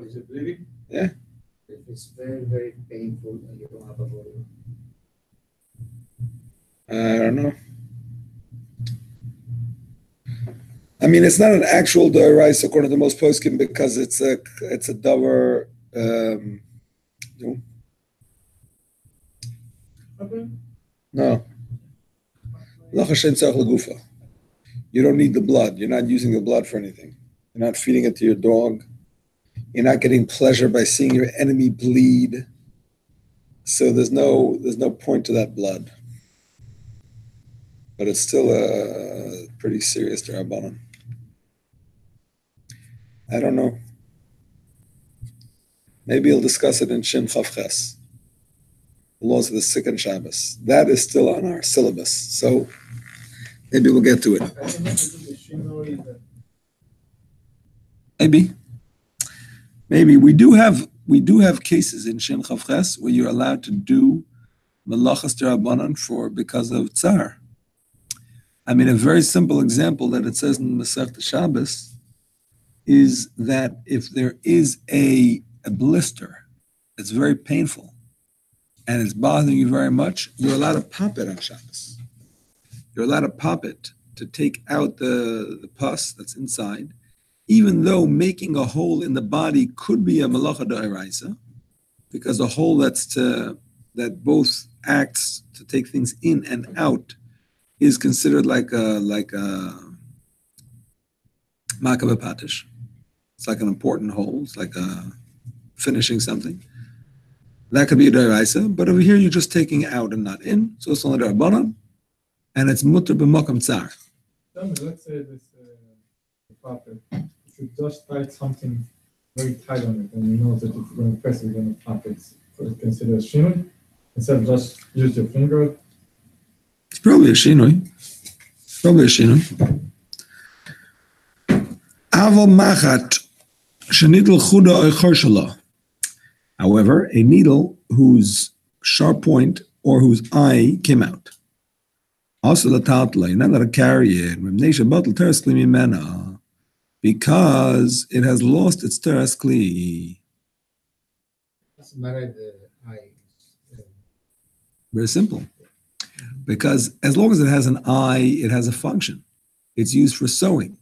Is it bleeding? Yeah. If it's very, very painful and you don't have a volume. I don't know. I mean, it's not an actual deraisa according to most poskim because it's a davar. No. You don't need the blood. You're not using the blood for anything. You're not feeding it to your dog. You're not getting pleasure by seeing your enemy bleed. So there's no point to that blood. But it's still a pretty serious derabanan. I don't know. Maybe he'll discuss it in Shin Chav Ches. The laws of the second Shabbos. That is still on our syllabus. So maybe we'll get to it. Maybe we do have cases in Shin Chav Ches where you're allowed to do melachas derabanan because of tsar. I mean, a very simple example that it says in Masechta Shabbos is that if there is a blister that's very painful and it's bothering you very much, you're allowed to pop it on Shabbos. You're allowed to pop it to take out the pus that's inside, even though making a hole in the body could be a malacha d'oraisa, because a hole that both acts to take things in and out is considered like a makav patish. It's like an important hole. It's like finishing something. That could be a d'oraisa, but over here you're just taking out and not in, so it's only d'rabanan, and it's mutter b'makam tsar. Tell me, let's say this puppet, if you just tied something very tight on it, and you know that if you're going to press it, you're going to pop it. So it's considered a shinui, instead of just use your finger. It's probably a shinui. Probably Shino. Aval machat shenidl chuda oichor. However, a needle whose sharp point or whose eye came out. Also, the tatla, you're not allowed to carry it. Because it has lost its teres kli. Doesn't matter the eye. Very simple. Because as long as it has an eye, it has a function. It's used for sewing.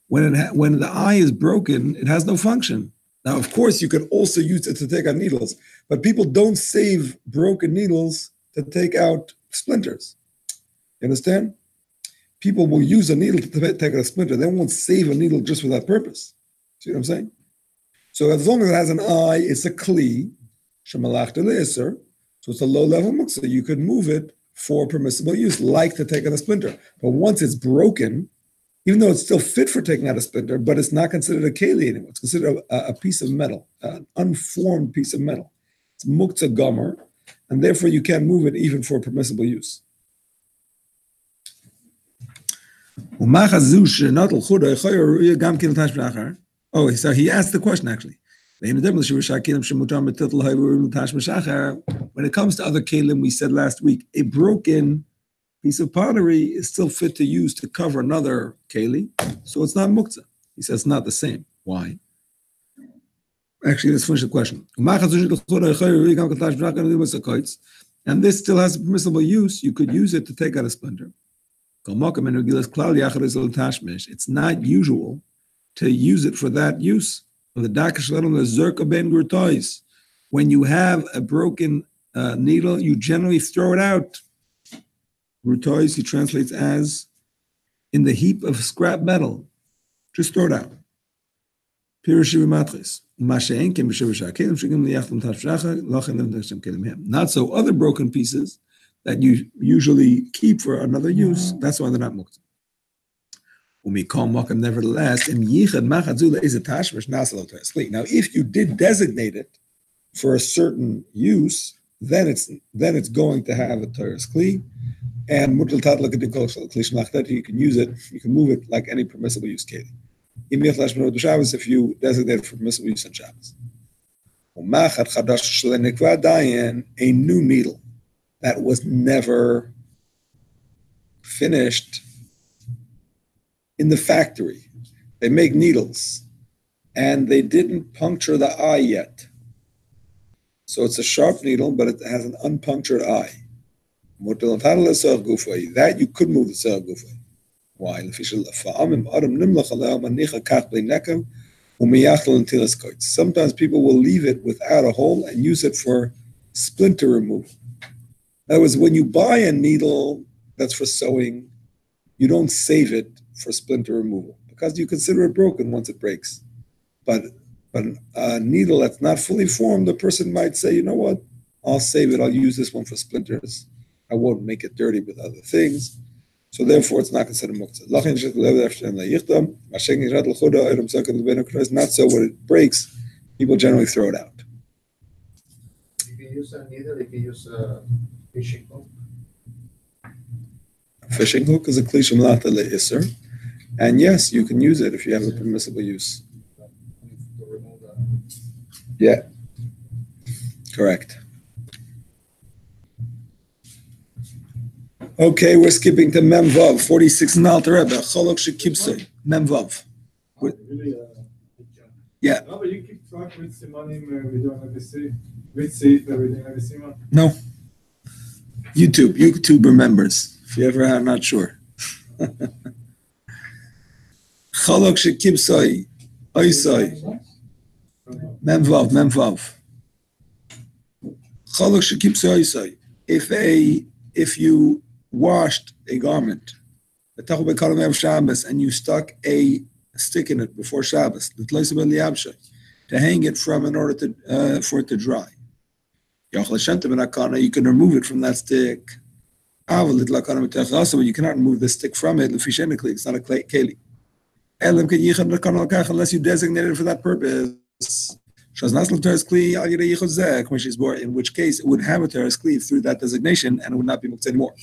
When the eye is broken, it has no function. Now, of course, you could also use it to take out needles, but people don't save broken needles to take out splinters. You understand? People will use a needle to take out a splinter. They won't save a needle just for that purpose. See what I'm saying? So as long as it has an eye, it's a kli, shemalach le'eser, so it's a low-level muktzah. You could move it for permissible use, like to take out a splinter. But once it's broken, even though it's still fit for taking out a splinter, but it's not considered a keli anymore. It's considered a piece of metal, an unformed piece of metal. It's muktzah gomer, and therefore you can't move it even for permissible use. Oh, so he asked the question actually. When it comes to other kelim, we said last week, a broken piece of pottery is still fit to use to cover another keli, so it's not muktzah. He says it's not the same. Why? Actually, let's finish the question. And this still has a permissible use. You could use it to take out a splinter. It's not usual to use it for that use. When you have a broken needle, you generally throw it out. Rutois, he translates as in the heap of scrap metal. Just throw it out. Not so other broken pieces that you usually keep for another use, that's why they're not muktzah. Nevertheless, now if you did designate it for a certain use, then it's going to have a teres kli, and you can use it, you can move it like any permissible use keli. If you designate it for permissible use on Shabbos. A new needle that was never finished in the factory. They make needles and they didn't puncture the eye yet. So it's a sharp needle, but it has an unpunctured eye. That you could move the se'er gufay. Why? Sometimes people will leave it without a hole and use it for splinter removal. In other words, when you buy a needle that's for sewing, you don't save it for splinter removal because you consider it broken once it breaks. But a needle that's not fully formed, the person might say, you know what, I'll save it, I'll use this one for splinters. I won't make it dirty with other things. So therefore, it's not considered muktzah. Not so when it breaks, people generally throw it out. You can use a needle, you can use a fishing hook. Fishing hook is a kli shemalach le'isur, and yes, you can use it if you have a permissible use. Yeah, correct. Okay, we're skipping to Mem Vav, 46 in Alter Rebbe. Cholok shekipsei, Mem Vav. Yeah. No, but you keep track with Simanim, we don't have a safe. With safe, we don't have a Siman. No. YouTube remembers. If you ever are not sure. Cholok shekipsei, oisai. Mem Vav. Cholok shekipsei, oisai. If you washed a garment, and you stuck a stick in it before Shabbos, to hang it from in order to for it to dry. You can remove it from that stick. But you cannot remove the stick from it. It's not a keli. Unless you designate it for that purpose. In which case it would have a teres kli through that designation and it would not be muktzah anymore.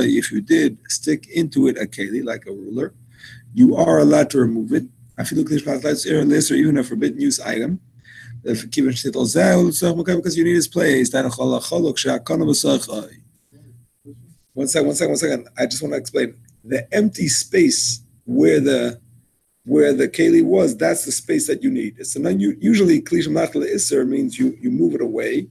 If you did stick into it a keli, like a ruler, you are allowed to remove it. Even a forbidden use item. Because you need his place. One second. I just want to explain. The empty space where the keli was, that's the space that you need. So usually kli shemlach le'isser means you move it away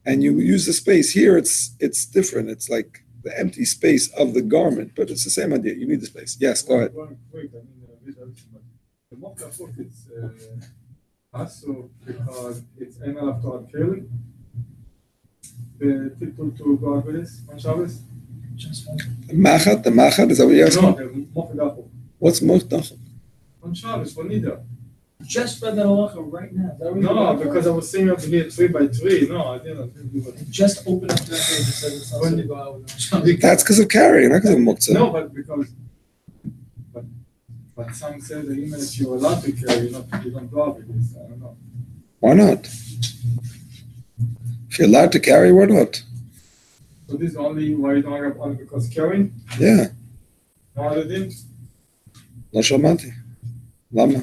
and you use the space. Here it's different. It's like the empty space of the garment, but it's the same idea. You need the space. Yes, go ahead. The Muktzah book is also because it's enough to add keli. The title to go with this on Shabbos. The machat, is that what you're asking? No, the Muktzah. What's Muktzah? On Shabbos for Nida. Just read that halacha right now. Is that what No, you're because I was saying up here 3 by 3. No, I didn't. just open up that page and said it's not to go out with Shabbos. That's because of carrying, not because of Muktzah. No, but because. But some say that even if you're allowed to carry, you don't go with this. I don't know. Why not? If you're allowed to carry, why not? So this is only why you don't have only because carrying? Yeah. No other thing? לא שמעתי. למה?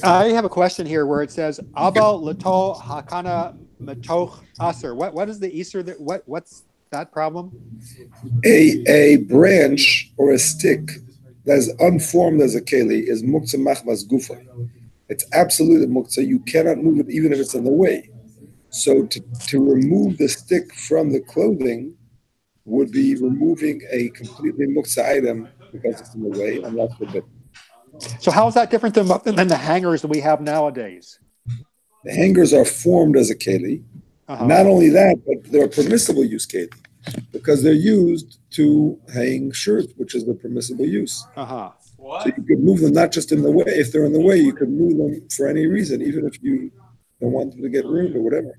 I have a question here where it says Abal Lato Hakana Matoch Aser. What is the Easter that what's that problem? A branch or a stick that is unformed as a keli is muktzah machmas gufa. It's absolute muktzah. You cannot move it even if it's in the way. So to remove the stick from the clothing would be removing a completely muktzah item because it's in the way, and that's forbidden. So how is that different than the hangers that we have nowadays? The hangers are formed as a keli. Uh-huh. Not only that, but they're permissible use keli because they're used to hang shirts, which is the permissible use. Uh-huh. So you could move them not just in the way. If they're in the way, you could move them for any reason, even if you don't want them to get ruined or whatever.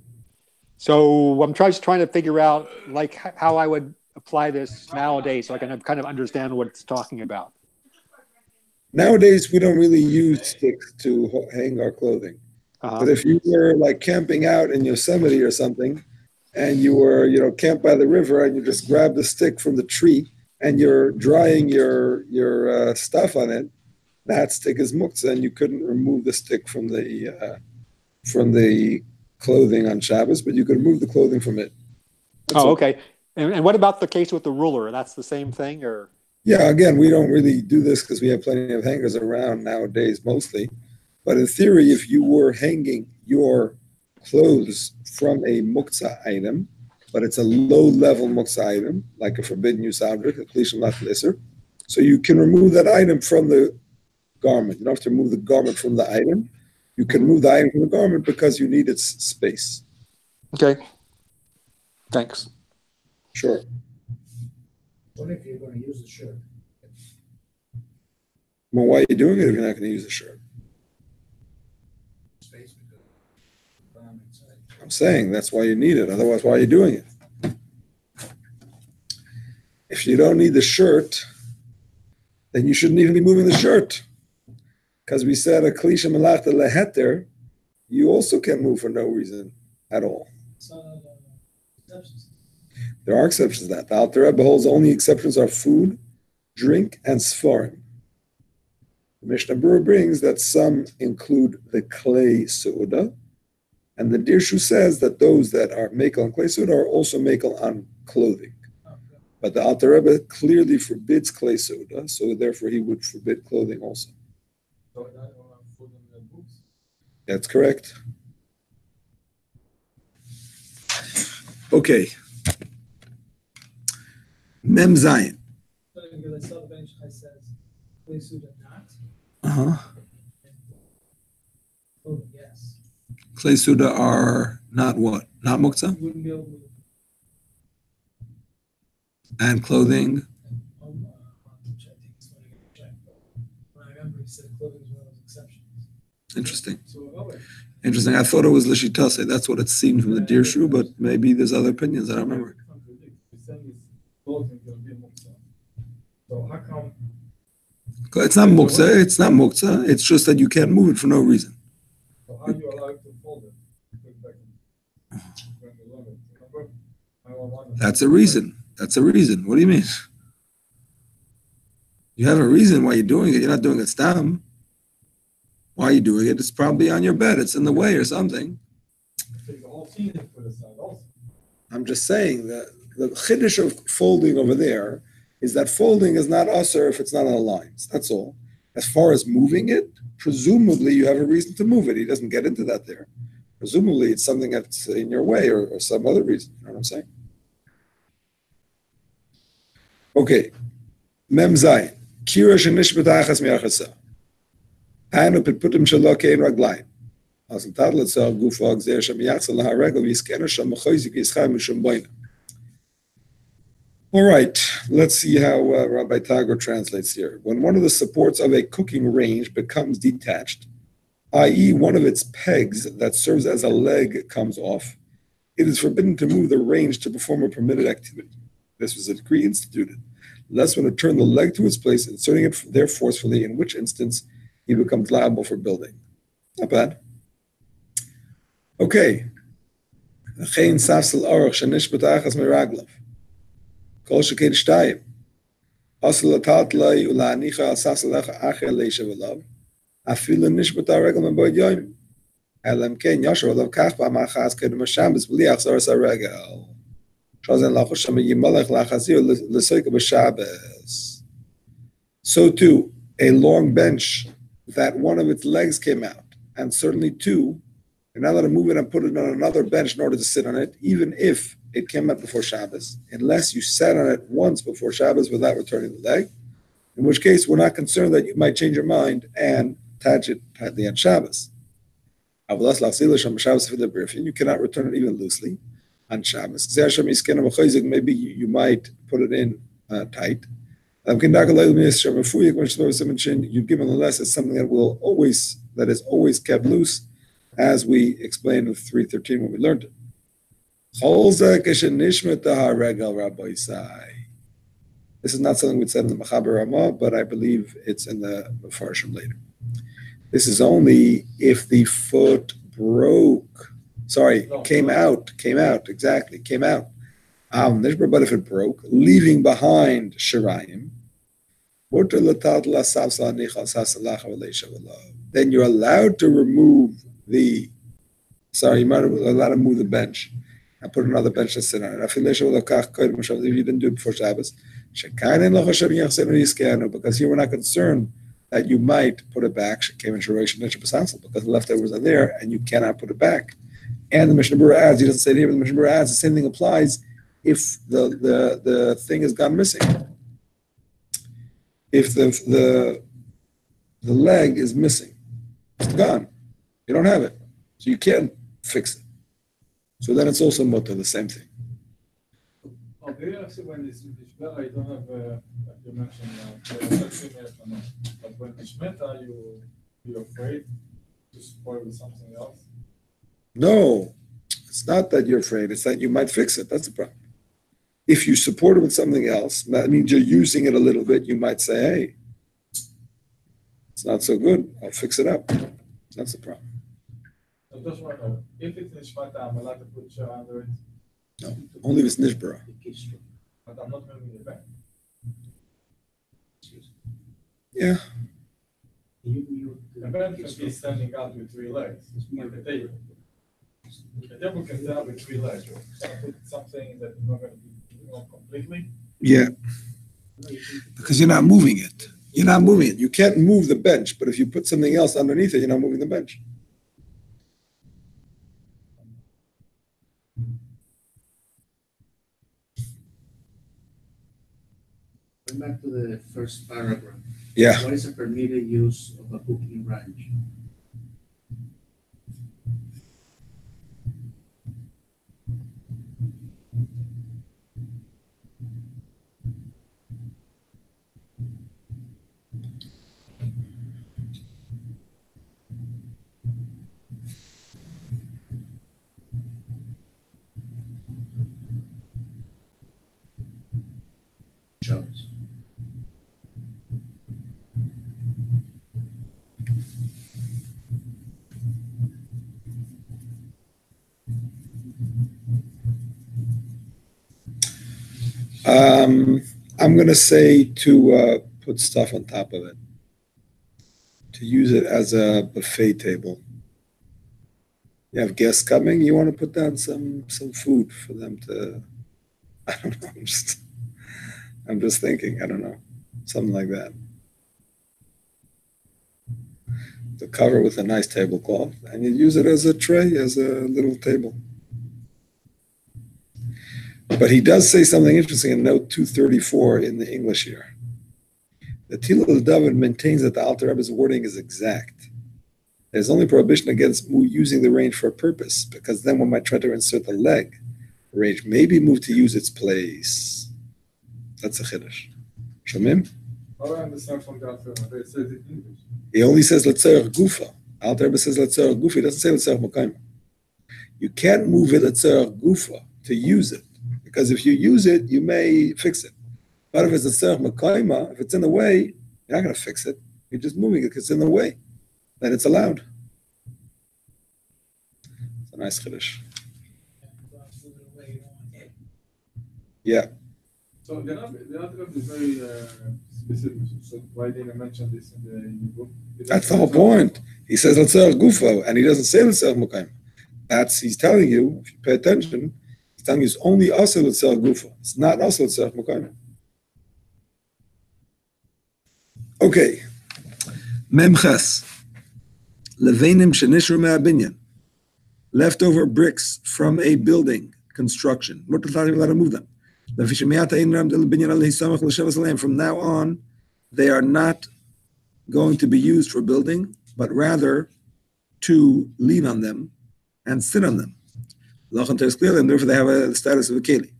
So I'm just trying to figure out like how I would apply this nowadays so I can kind of understand what it's talking about. Nowadays, we don't really use sticks to hang our clothing. Uh-huh. But if you were like camping out in Yosemite or something, and you were, camped by the river, and you just grab the stick from the tree, and you're drying your stuff on it, that stick is muktzah, and you couldn't remove the stick from the clothing on Shabbos, but you could remove the clothing from it. That's okay. And what about the case with the ruler? That's the same thing, or? Yeah, again, we don't really do this because we have plenty of hangers around nowadays, mostly. But in theory, if you were hanging your clothes from a muktzah item, but it's a low-level muktzah item, like a forbidden use object, a kli shemlach le'isser, so you can remove that item from the garment. You don't have to remove the garment from the item. You can remove the item from the garment because you need its space. Okay. Thanks. Sure. What if you're going to use the shirt? Well, why are you doing it if you're not going to use the shirt? Space because inside. I'm saying that's why you need it. Otherwise, why are you doing it? If you don't need the shirt, then you shouldn't even be moving the shirt. Because we said a kli shemelachta leheter, you also can't move for no reason at all. There are exceptions to that. The Alter Rebbe holds the only exceptions are food, drink, and sfarim. The Mishnah Berurah brings that some include the clay seuda, and the Dirshu says that those that are mekel on clay seuda are also mekel on clothing. But the Alter Rebbe clearly forbids clay seuda, so therefore he would forbid clothing also. So I don't want to put in the books. That's correct. Okay. Mem Zayin. Because I saw the bench says, please do not. Uh-huh. Oh, yes. Clay Suda are not what? Not muktzah? You wouldn't be able to. And clothing? I remember he said clothing is one of those exceptions. Interesting. So, Interesting. I thought it was Lishitase. That's what it seemed from the Dirshu, but maybe there's other opinions. I don't remember. Clothing can be muktzah. So how come It's not muktzah. It's not muktzah. It's just that you can't move it for no reason. So how are you allowed to fold it? Put it back when you love it. Remember? I want to- That's a reason. That's a reason. What do you mean? You have a reason why you're doing it. You're not doing it stam. Why are you doing it? It's probably on your bed. It's in the way or something. Take the whole scene and put it aside also. I'm just saying that the chiddush of folding over there is that folding is not usher if it's not on the lines. That's all. As far as moving it, presumably you have a reason to move it. He doesn't get into that there. Presumably it's something that's in your way or some other reason. You know what I'm saying? Okay. Mem Zayin. Kira shenish b'tachas mi'achasa. Hanu pitputim shelo kein raglayim. As in tadlet sel gufa gzer shem yachsel laharegel v'yiskenu shem mechoizik v'yischai mishum boina. All right, let's see how Rabbi Tager translates here. When one of the supports of a cooking range becomes detached, i.e. one of its pegs that serves as a leg comes off, it is forbidden to move the range to perform a permitted activity. This was a decree instituted, lest when it turn the leg to its place, inserting it there forcefully, in which instance he becomes liable for building. Not bad. Okay. כל שכן שתיים. אסור לטעת לי ולהניחה על ססלך אחר לישב עליו, אפילו נשבת הרגל מבעוד יום. אלא אם כן ישב עליו כך פעם אחת קודם השבס בלי לחזור את הרגל. שזן לך שם ימלך להחזיר לסויקה בשבס. So too, a long bench that one of its legs came out, and certainly two, you're not allowed to move it and put it on another bench in order to sit on it, even if it came out before Shabbos, unless you sat on it once before Shabbos without returning the leg, in which case we're not concerned that you might change your mind and attach it at the end Shabbos. You cannot return it even loosely on Shabbos. Maybe you might put it in tight. You've given the less as something that is always kept loose, as we explained in 3:13 when we learned it. This is not something we said in the Mechaber Ramah, but I believe it's in the Mefarshim later. This is only if the foot came out. But if it broke, leaving behind Shirayim, then you're allowed to remove you're allowed to move the bench and put another bench to sit on it. If you didn't do it before Shabbos, because you were not concerned that you might put it back, because the leftovers are there and you cannot put it back. And the Mishnah Berurah adds, he doesn't say it here, but the Mishnah Berurah adds, the same thing applies if the thing has gone missing. If the leg is missing, it's gone. You don't have it. So you can't fix it. So then it's also mutter, the same thing. Oh, do you actually, when it's Mishmeta, you don't have, like you mentioned, but when Mishmeta, you're afraid to spoil with something else? No, it's not that you're afraid. It's that you might fix it. That's the problem. If you support it with something else, that means you're using it a little bit. You might say, hey, it's not so good. I'll fix it up. That's the problem. So just want to know, if it's Nishmata, I'm allowed to put Shah under it? No, only if it's Nishbara. But I'm not moving it back. Yeah. The bed can be standing out with three legs, like a table. The table can stand out with three legs. So I put something that is not going to be completely. Yeah. Because you're not moving it. You're not moving it. You can't move the bench, but if you put something else underneath it, you're not moving the bench. Going back to the first paragraph. Yeah. What is a permitted use of a cooking range? Shabbos. I'm going to say to put stuff on top of it, to use it as a buffet table. You have guests coming, you want to put down some food for them to, I don't know, I'm just thinking, I don't know, something like that. To cover with a nice tablecloth, and you use it as a tray, as a little table. But he does say something interesting in note 234 in the English here. The Tilul David maintains that the Alter Rebbe's wording is exact. There's only prohibition against using the range for a purpose, because then one might try to insert the leg. The range may be moved to use its place. That's a chiddush. Shomim? How I understand from the Alter Rebbe, it says it in English. He only says Letzerach Gufa. Alter Rebbe says Letzerach Gufa. He doesn't say Letzerach Mokayma. You can't move it Letzerach Gufa to use it, because if you use it, you may fix it. But if it's Letzerach Mokayma, if it's in the way, you're not going to fix it. You're just moving it because it's in the way. Then it's allowed. It's a nice chiddush. Yeah. So the Alter Rebbe is very specific. So why didn't I mention this in the book? That's the whole point. He says Letzerach Gufa, and he doesn't say Letzerach Mokayma. He's telling you, if you pay attention, he's telling you it's only also Letzerach Gufa. It's not also Letzerach Mokayma. Okay. Memches. Levenim shenishru me'abinyan. Leftover bricks from a building construction. What does allowed to move them? From now on, they are not going to be used for building, but rather to lean on them and sit on them. And therefore, they have a status of a keli.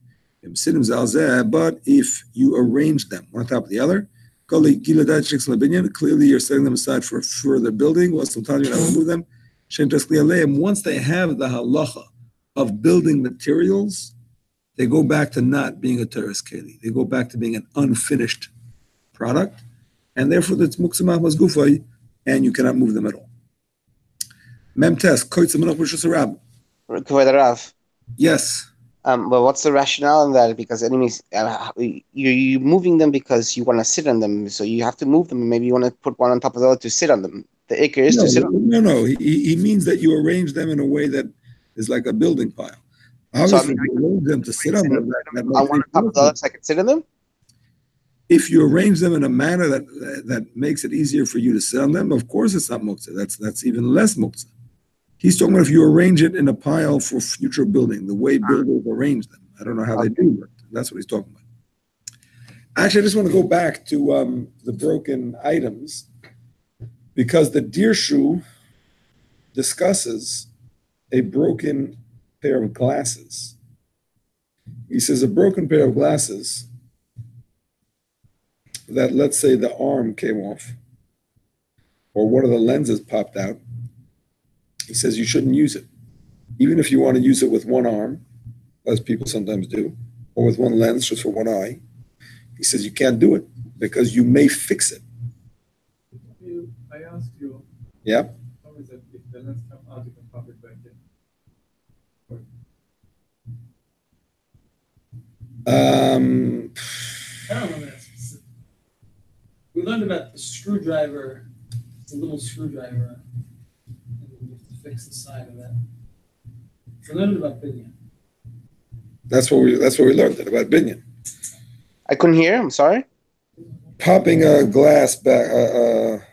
But if you arrange them one on top of the other, clearly you're setting them aside for further building. Once they have the halacha of building materials, they go back to not being a teres keli. They go back to being an unfinished product, and therefore it's Muktzah mas gufay, and you cannot move them at all. Mem test koitz menach b'shus harab. Yes. But what's the rationale in that? Because enemies, you're moving them because you want to sit on them, so you have to move them. Maybe you want to put one on top of the other to sit on them. The ikr is to sit on them. No. He means that you arrange them in a way that is like a building pile. Obviously, you arrange them to sit on them. On one on top of the other, so I can sit on them. If you arrange them in a manner that makes it easier for you to sit on them, of course it's not muktzah. That's even less muktzah. He's talking about if you arrange it in a pile for future building, the way builders arrange them. I don't know how they do, but that's what he's talking about. Actually, I just want to go back to the broken items, because the Dirshu discusses a broken pair of glasses. He says a broken pair of glasses that, let's say, the arm came off or one of the lenses popped out. He says you shouldn't use it. Even if you want to use it with one arm, as people sometimes do, or with one lens just for one eye, he says you can't do it because you may fix it. I asked you, Yeah. how is it if the lens comes out, you can pop it back in? I don't know that specific. We learned about the screwdriver. It's a little screwdriver, and you have to fix the side of that. We learned about binyan. That's what we learned about binyan. I couldn't hear. I'm sorry. Popping a glass back.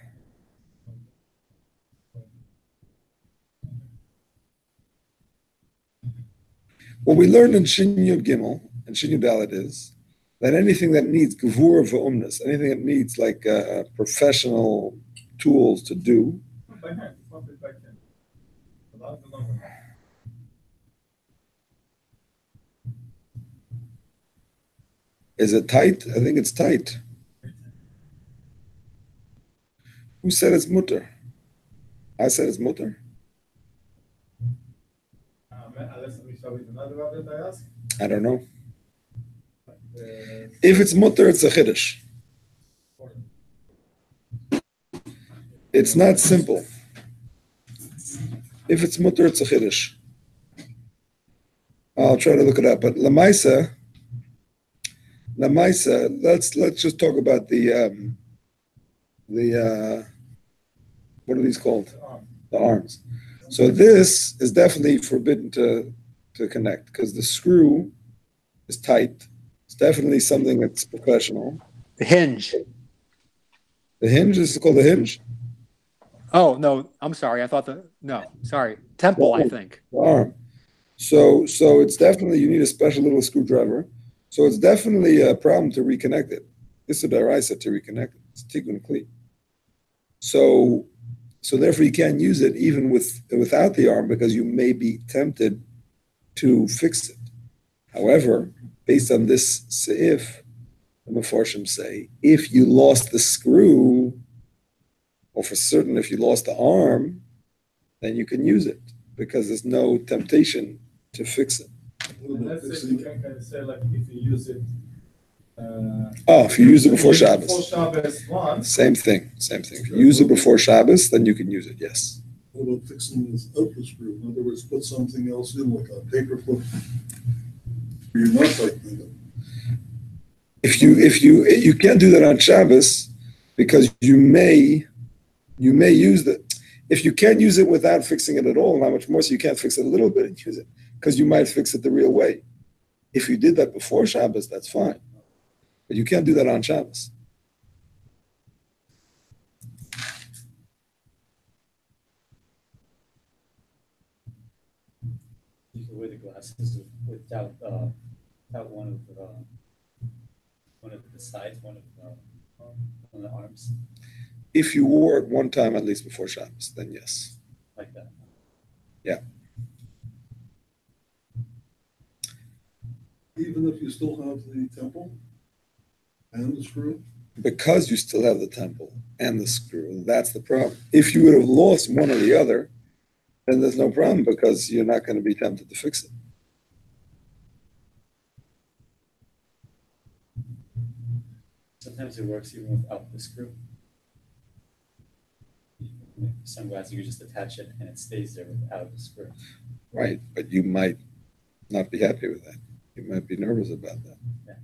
What we learned in Shin Yud Gimel and Shin Yud Dalet is that anything that needs gevura v'umnus, anything that needs like professional tools to do. By hand, pop it back in. Without the number. Is it tight? I think it's tight. Who said it's mutter? I said it's mutter. Unless we shall with another rabbit, I ask. I don't know. If it's mutter, it's a chiddush. It's not simple. If it's mutter, it's a chiddush. I'll try to look it up. But Lamaisa, Lamaisa, let's just talk about the what are these called? The arms. So this is definitely forbidden to connect because the screw is tight. It's definitely something that's professional. The hinge. The hinge is called the hinge. Oh no, I'm sorry. I thought temple. I think. The arm. So it's definitely you need a special little screwdriver. So it's definitely a problem to reconnect it. This is deraisa to reconnect it. It's tikkun kli. So therefore you can't use it even without the arm because you may be tempted to fix it. However, based on this seif, the Mefarshim say, if you lost the screw, or for certain if you lost the arm, then you can use it because there's no temptation to fix it. And let's say you can say like if you use it. If you use it before Shabbos. Before Shabbos once. Same thing. If you use it before Shabbos, then you can use it, yes. What about fixing this out the screw? In other words, put something else in, like a paper clip. You're not tightening it. If you can't do that on Shabbos because you may use the. If you can't use it without fixing it at all, how much more so you can't fix it a little bit and use it because you might fix it the real way. If you did that before Shabbos, that's fine, but you can't do that on Shabbos. You can wear the glasses without one of the sides, one of the arms. If you wore it one time at least before Shabbos, then yes. Like that. Yeah. Even if you still have the temple and the screw? Because you still have the temple and the screw, that's the problem. If you would have lost one or the other, then there's no problem because you're not going to be tempted to fix it. Sometimes it works even without the screw. Like sunglasses, you just attach it and it stays there without the screw. Right, but you might not be happy with that. You might be nervous about that. Yeah.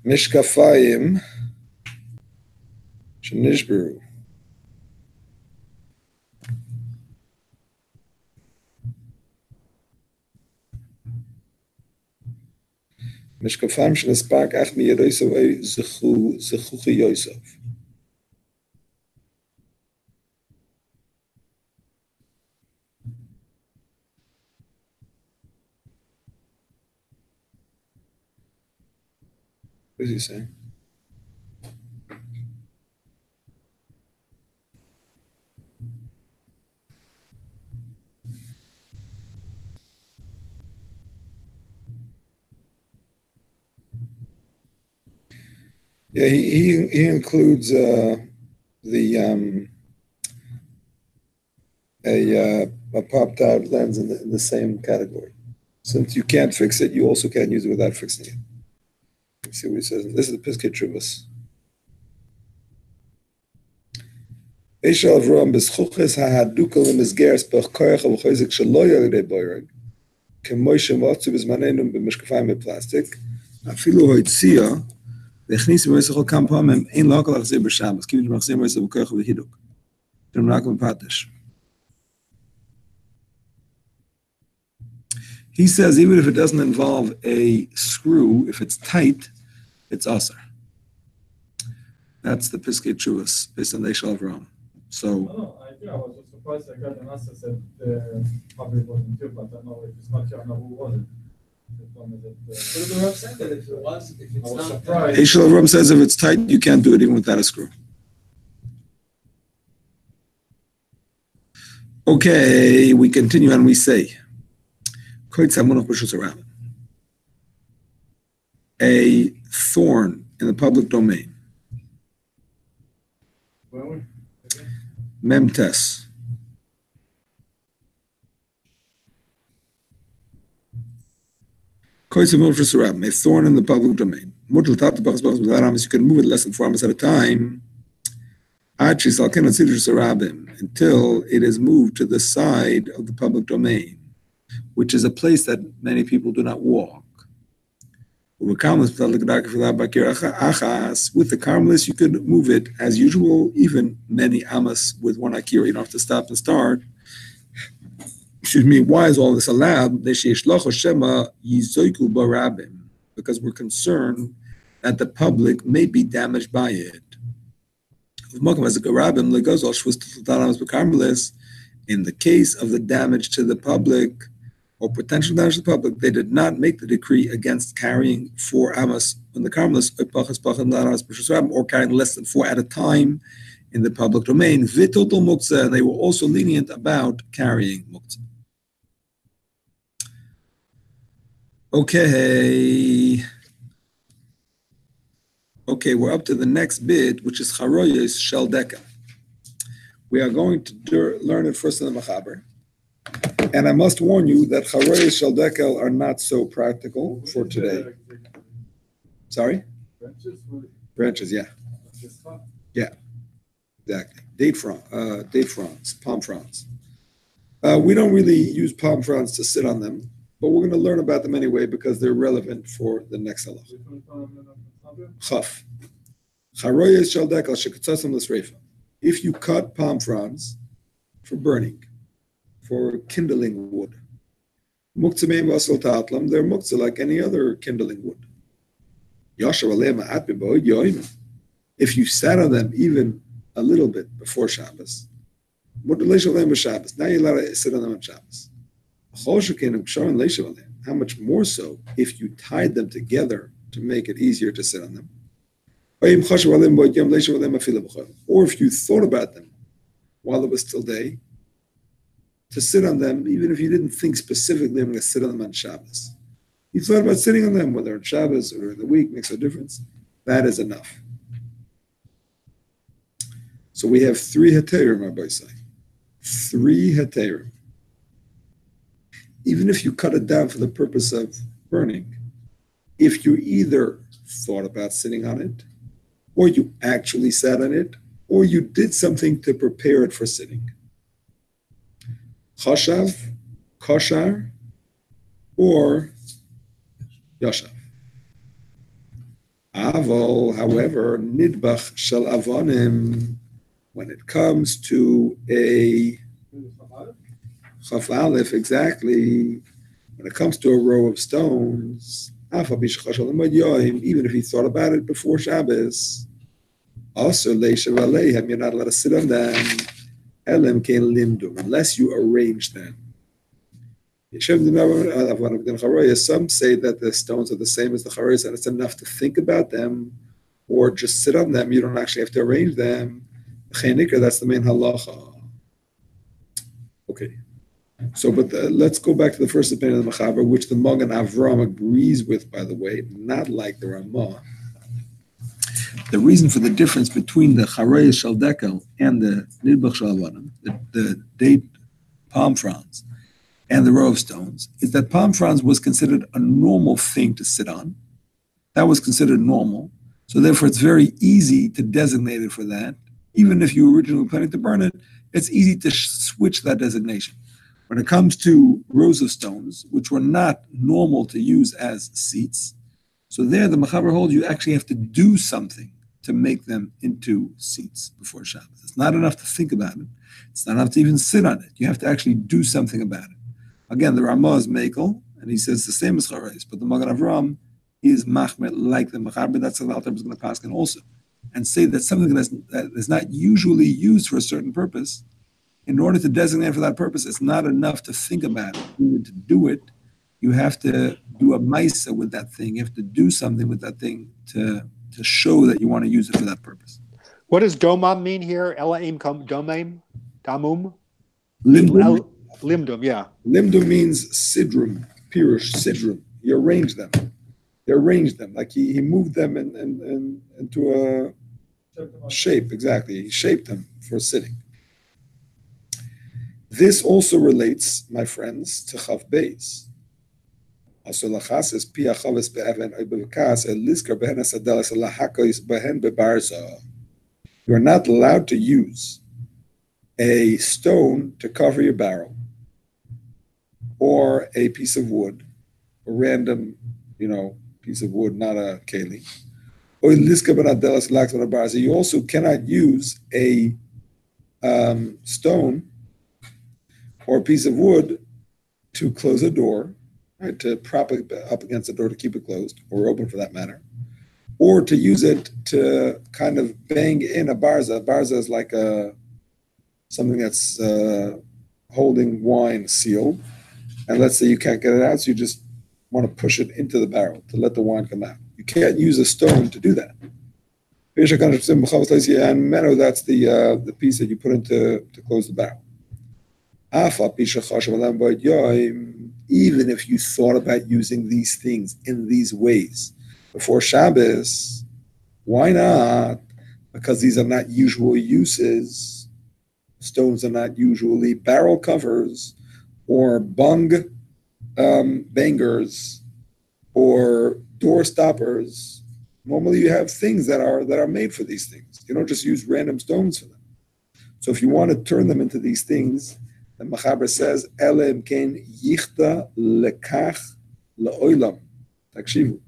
Mishkafayim shenishberu. Mishkafayim shenispak ach miyedoisov zechuchi yosef. What is he saying? Yeah, he includes a popped out lens in the same category. Since you can't fix it, you also can't use it without fixing it. Let's see what he says. This is the Piskei Teshuvos. Eishal Avram b'schuches ha'haduka l'mizgeres b'choyach ha'v'choyzik shelo yalidei boireg k'moy shemotzu b'zmanenu b'mishkafayim b'plastik afilu hoitzia v'echnis b'moisachol kam pamim ein lokal achzir b'shabbos kivin b'achzir moisach b'koyach v'hiduk t'mrakom patish. He says even if it doesn't involve a screw, if it's tight, it's asar. That's the Piskei Teshuvos based on the Eishal Avram. So. No, I think I was just surprised I got an answer said probably wasn't too, but I don't know if it's not you, I know who was it. What did the Rav say that if it was, if it's I was not? surprised. Eishal Avram says if it's tight, you can't do it even without a screw. Okay, we continue and we say, a thorn in the public domain. Memtes. A thorn in the public domain. You can move it less than 4 hours at a time. until it is moved to the side of the public domain, which is a place that many people do not walk. With the Carmelists, you could move it as usual, even many amas with one akira. You don't have to stop and start. Excuse me, why is all this allowed? Because we're concerned that the public may be damaged by it. In the case of the damage to the public, or potential damage to the public, they did not make the decree against carrying 4 amas in the Carmelists, or carrying less than 4 at a time in the public domain. And they were also lenient about carrying Muktzah. Okay, we're up to the next bit, which is Charoyes Sheldeka. We are going to learn it first in the Machaber. And I must warn you that Charoyes Sheldeka are not so practical for today. Sorry? Branches, yeah. Yeah, exactly. Date fronds, palm fronds. We don't really use palm fronds to sit on them, but we're going to learn about them anyway because they're relevant for the next halach. Chaf. Charoyes Sheldeka shekatzasim l'sreifa. If you cut palm fronds for burning, for kindling wood, Muktzah meim v'asal ta'atlam, they're muktzah like any other kindling wood. If you sat on them even a little bit before Shabbos, now you're allowed to sit on them on Shabbos. How much more so if you tied them together to make it easier to sit on them? Or if you thought about them while it was still day, to sit on them, even if you didn't think specifically, I'm going to sit on them on Shabbos. You thought about sitting on them, whether on Shabbos or during the week, makes no difference. That is enough. So we have 3 heterim, Rabbi Say. 3 heterim. Even if you cut it down for the purpose of burning, if you either thought about sitting on it, or you actually sat on it, or you did something to prepare it for sitting. Chashav, koshar, or yashav. Avol, however, nidbach shel avonim, when it comes to a chaf aleph, exactly, when it comes to a row of stones, even if he thought about it before Shabbos, also leishav aleihem, you're not allowed to sit on them, unless you arrange them. Some say that the stones are the same as the charoyes, and it's enough to think about them or just sit on them. You don't actually have to arrange them. That's the main halacha. Okay. So, but let's go back to the first opinion of the Mechaber, which the Magen Avram agrees with, by the way, not like the Ramah. The reason for the difference between the Charoyes Sheldeka and the Nidbach Shel Avonim, the date palm fronds, and the row of stones, is that palm fronds was considered a normal thing to sit on. That was considered normal. So therefore, it's very easy to designate it for that. Even if you originally were planning to burn it, it's easy to switch that designation. When it comes to rows of stones, which were not normal to use as seats, so there the Mechaber holds you actually have to do something to make them into seats before Shabbos. It's not enough to think about it. It's not enough to even sit on it. You have to actually do something about it. Again, the Ramah is Mekel, and he says the same as Charoyes, but the Magen Avram is Machmet like the Mechaber. That's what the Alter is going to pass on also, and say that something that is not usually used for a certain purpose, in order to designate for that purpose, it's not enough to think about it. Even to do it, you have to do a maisa with that thing. You have to do something with that thing to show that you want to use it for that purpose. What does domam mean here? Elaim domam? Damum? Limdum. Limdum, yeah. Limdum means sidrum, pirush, sidrum. You arrange them. He arranged them, like he moved them into a shape, exactly. He shaped them for sitting. This also relates, my friends, to Chav Beis. You are not allowed to use a stone to cover your barrel, or a piece of wood, a random, piece of wood, not a keli. You also cannot use a stone or a piece of wood to close a door, right, to prop it up against the door to keep it closed, or open for that matter, or to use it to kind of bang in a barza. A barza is like something that's holding wine sealed, and let's say you can't get it out, so you just want to push it into the barrel to let the wine come out. You can't use a stone to do that. And meno, that's the piece that you put in to close the barrel. Even if you thought about using these things in these ways before Shabbos, why not? Because these are not usual uses. Stones are not usually barrel covers or bangers or door stoppers. Normally you have things that are made for these things. You don't just use random stones for them. So if you want to turn them into these things, the Machaber says, Elem ken yichta lekach le'olam. Takshivu.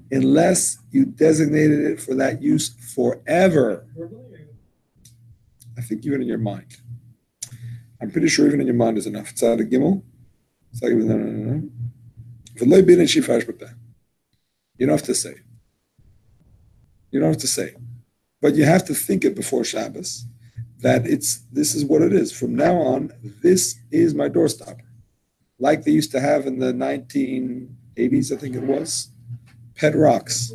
Unless you designated it for that use forever. I think even in your mind. I'm pretty sure even in your mind is enough. Tzad Gimel. You don't have to say. You don't have to say. But you have to think it before Shabbos, that this is what it is. From now on, this is my doorstopper. Like they used to have in the 1980s, I think it was, pet rocks.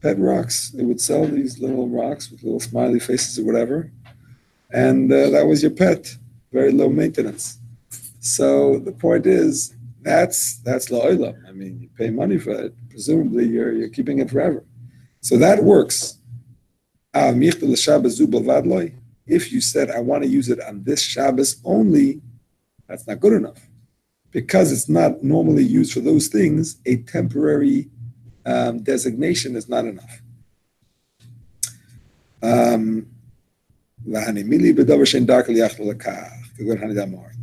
Pet rocks. They would sell these little rocks with little smiley faces or whatever. And that was your pet. Very low maintenance. So the point is, that's la'olam. I mean, you pay money for it. Presumably, you're keeping it forever. So that works. If you said, I want to use it on this Shabbos only, that's not good enough. Because it's not normally used for those things, a temporary designation is not enough.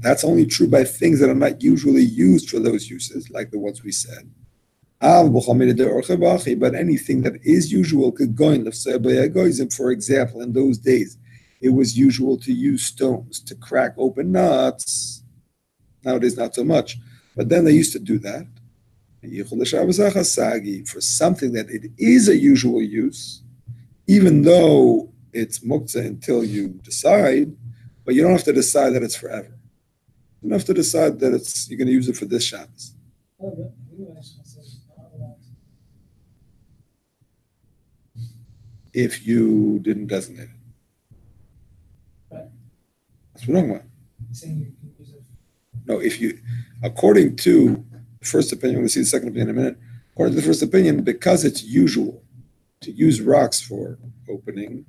That's only true by things that are not usually used for those uses, like the ones we said. But anything that is usual could go in. For example, in those days, it was usual to use stones to crack open nuts. Nowadays, not so much. But then they used to do that. For something that it is a usual use, even though it's Muktzah until you decide, but you don't have to decide that it's forever. You don't have to decide that you're going to use it for this Shabbos. If you didn't designate it. Right. That's what I'm talking about. Saying you can use it. No, according to the first opinion, we'll see the second opinion in a minute. According to the first opinion, because it's usual to use rocks for opening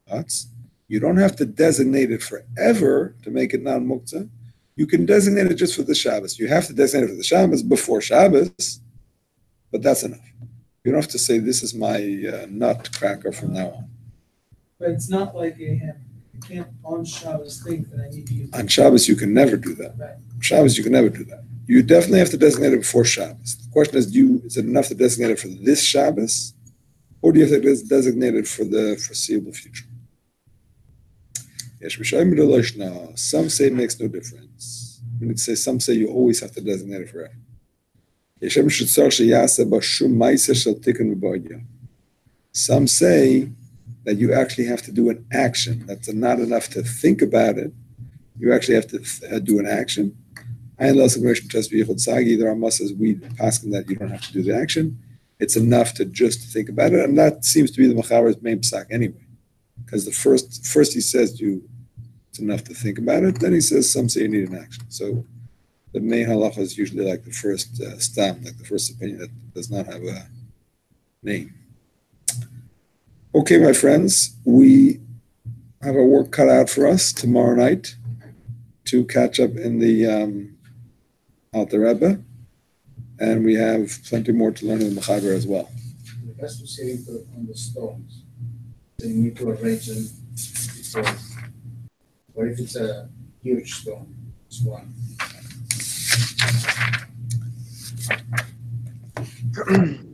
huts, you don't have to designate it forever to make it non-Muktzah. You can designate it just for the Shabbos. You have to designate it for the Shabbos before Shabbos, but that's enough. You don't have to say, this is my nut cracker from now on. But it's not like you can't on Shabbos think that I need to use it. On Shabbos, you can never do that. Right. Shabbos, you can never do that. You definitely have to designate it before Shabbos. The question is it enough to designate it for this Shabbos, or do you have to designate it for the foreseeable future? Some say it makes no difference. Some say you always have to designate it forever. Some say that you actually have to do an action. That's not enough to think about it. You actually have to do an action. There are muscles we pass that you don't have to do the action. It's enough to just think about it, and that seems to be the Machaber's main psak anyway. Because the first he says it's enough to think about it. Then he says some say you need an action. So the main halacha is usually like the first stam, like the first opinion that does not have a name. Okay, my friends, we have our work cut out for us tomorrow night to catch up in the Alter Rebbe, and we have plenty more to learn in the Mechaber as well. The best was sitting on the stones. they need to arrange them because what if it's a huge stone? It's one.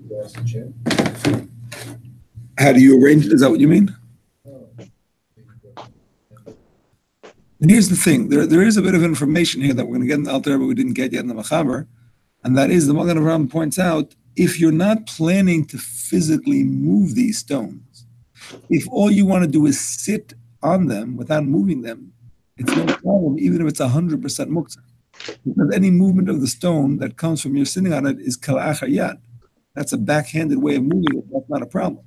There's a chair. How do you arrange it? Is that what you mean? And here's the thing: there is a bit of information here that we're going to get in the Alter, but we didn't get yet in the Machaber, and that is the Magen Avraham points out: if you're not planning to physically move these stones, if all you want to do is sit on them without moving them, it's no problem, even if it's 100% muktzah. Because any movement of the stone that comes from your sitting on it is kala'achar yad. That's a backhanded way of moving it. That's not a problem.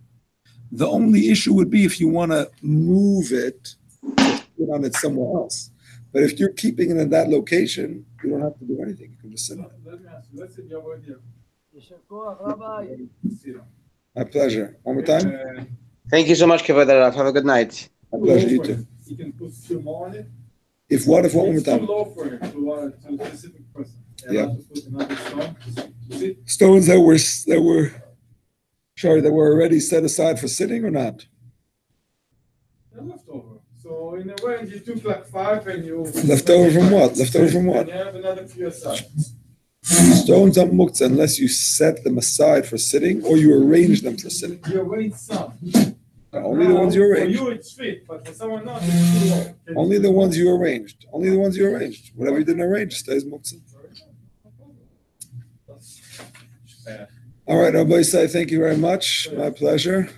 The only issue would be if you want to move it, sit on it somewhere else. But if you're keeping it in that location, you don't have to do anything. You can just sit on it. Let me ask you, let's say you're already My pleasure. One more time. Thank you so much, Kavod Arav. Have a good night. My pleasure. You too. You can put two more on it. If what? If what? One more It's too time. low for it to a specific person. Yeah. Allowed to put another stone. You see? Stones that were already set aside for sitting or not? They're leftover. So in a way, you took like 5 and you. Leftover from what? Leftover from what? And you have another few aside. Stones are muktzah unless you set them aside for sitting or you arrange them for sitting. You arrange some. Only the ones you For arranged. you, it's fit, but for someone else, it's too low. Only the ones you arranged. Only the ones you arranged. Whatever you didn't arrange stays muktzah. All right, Rabbi Isai, thank you very much. My pleasure.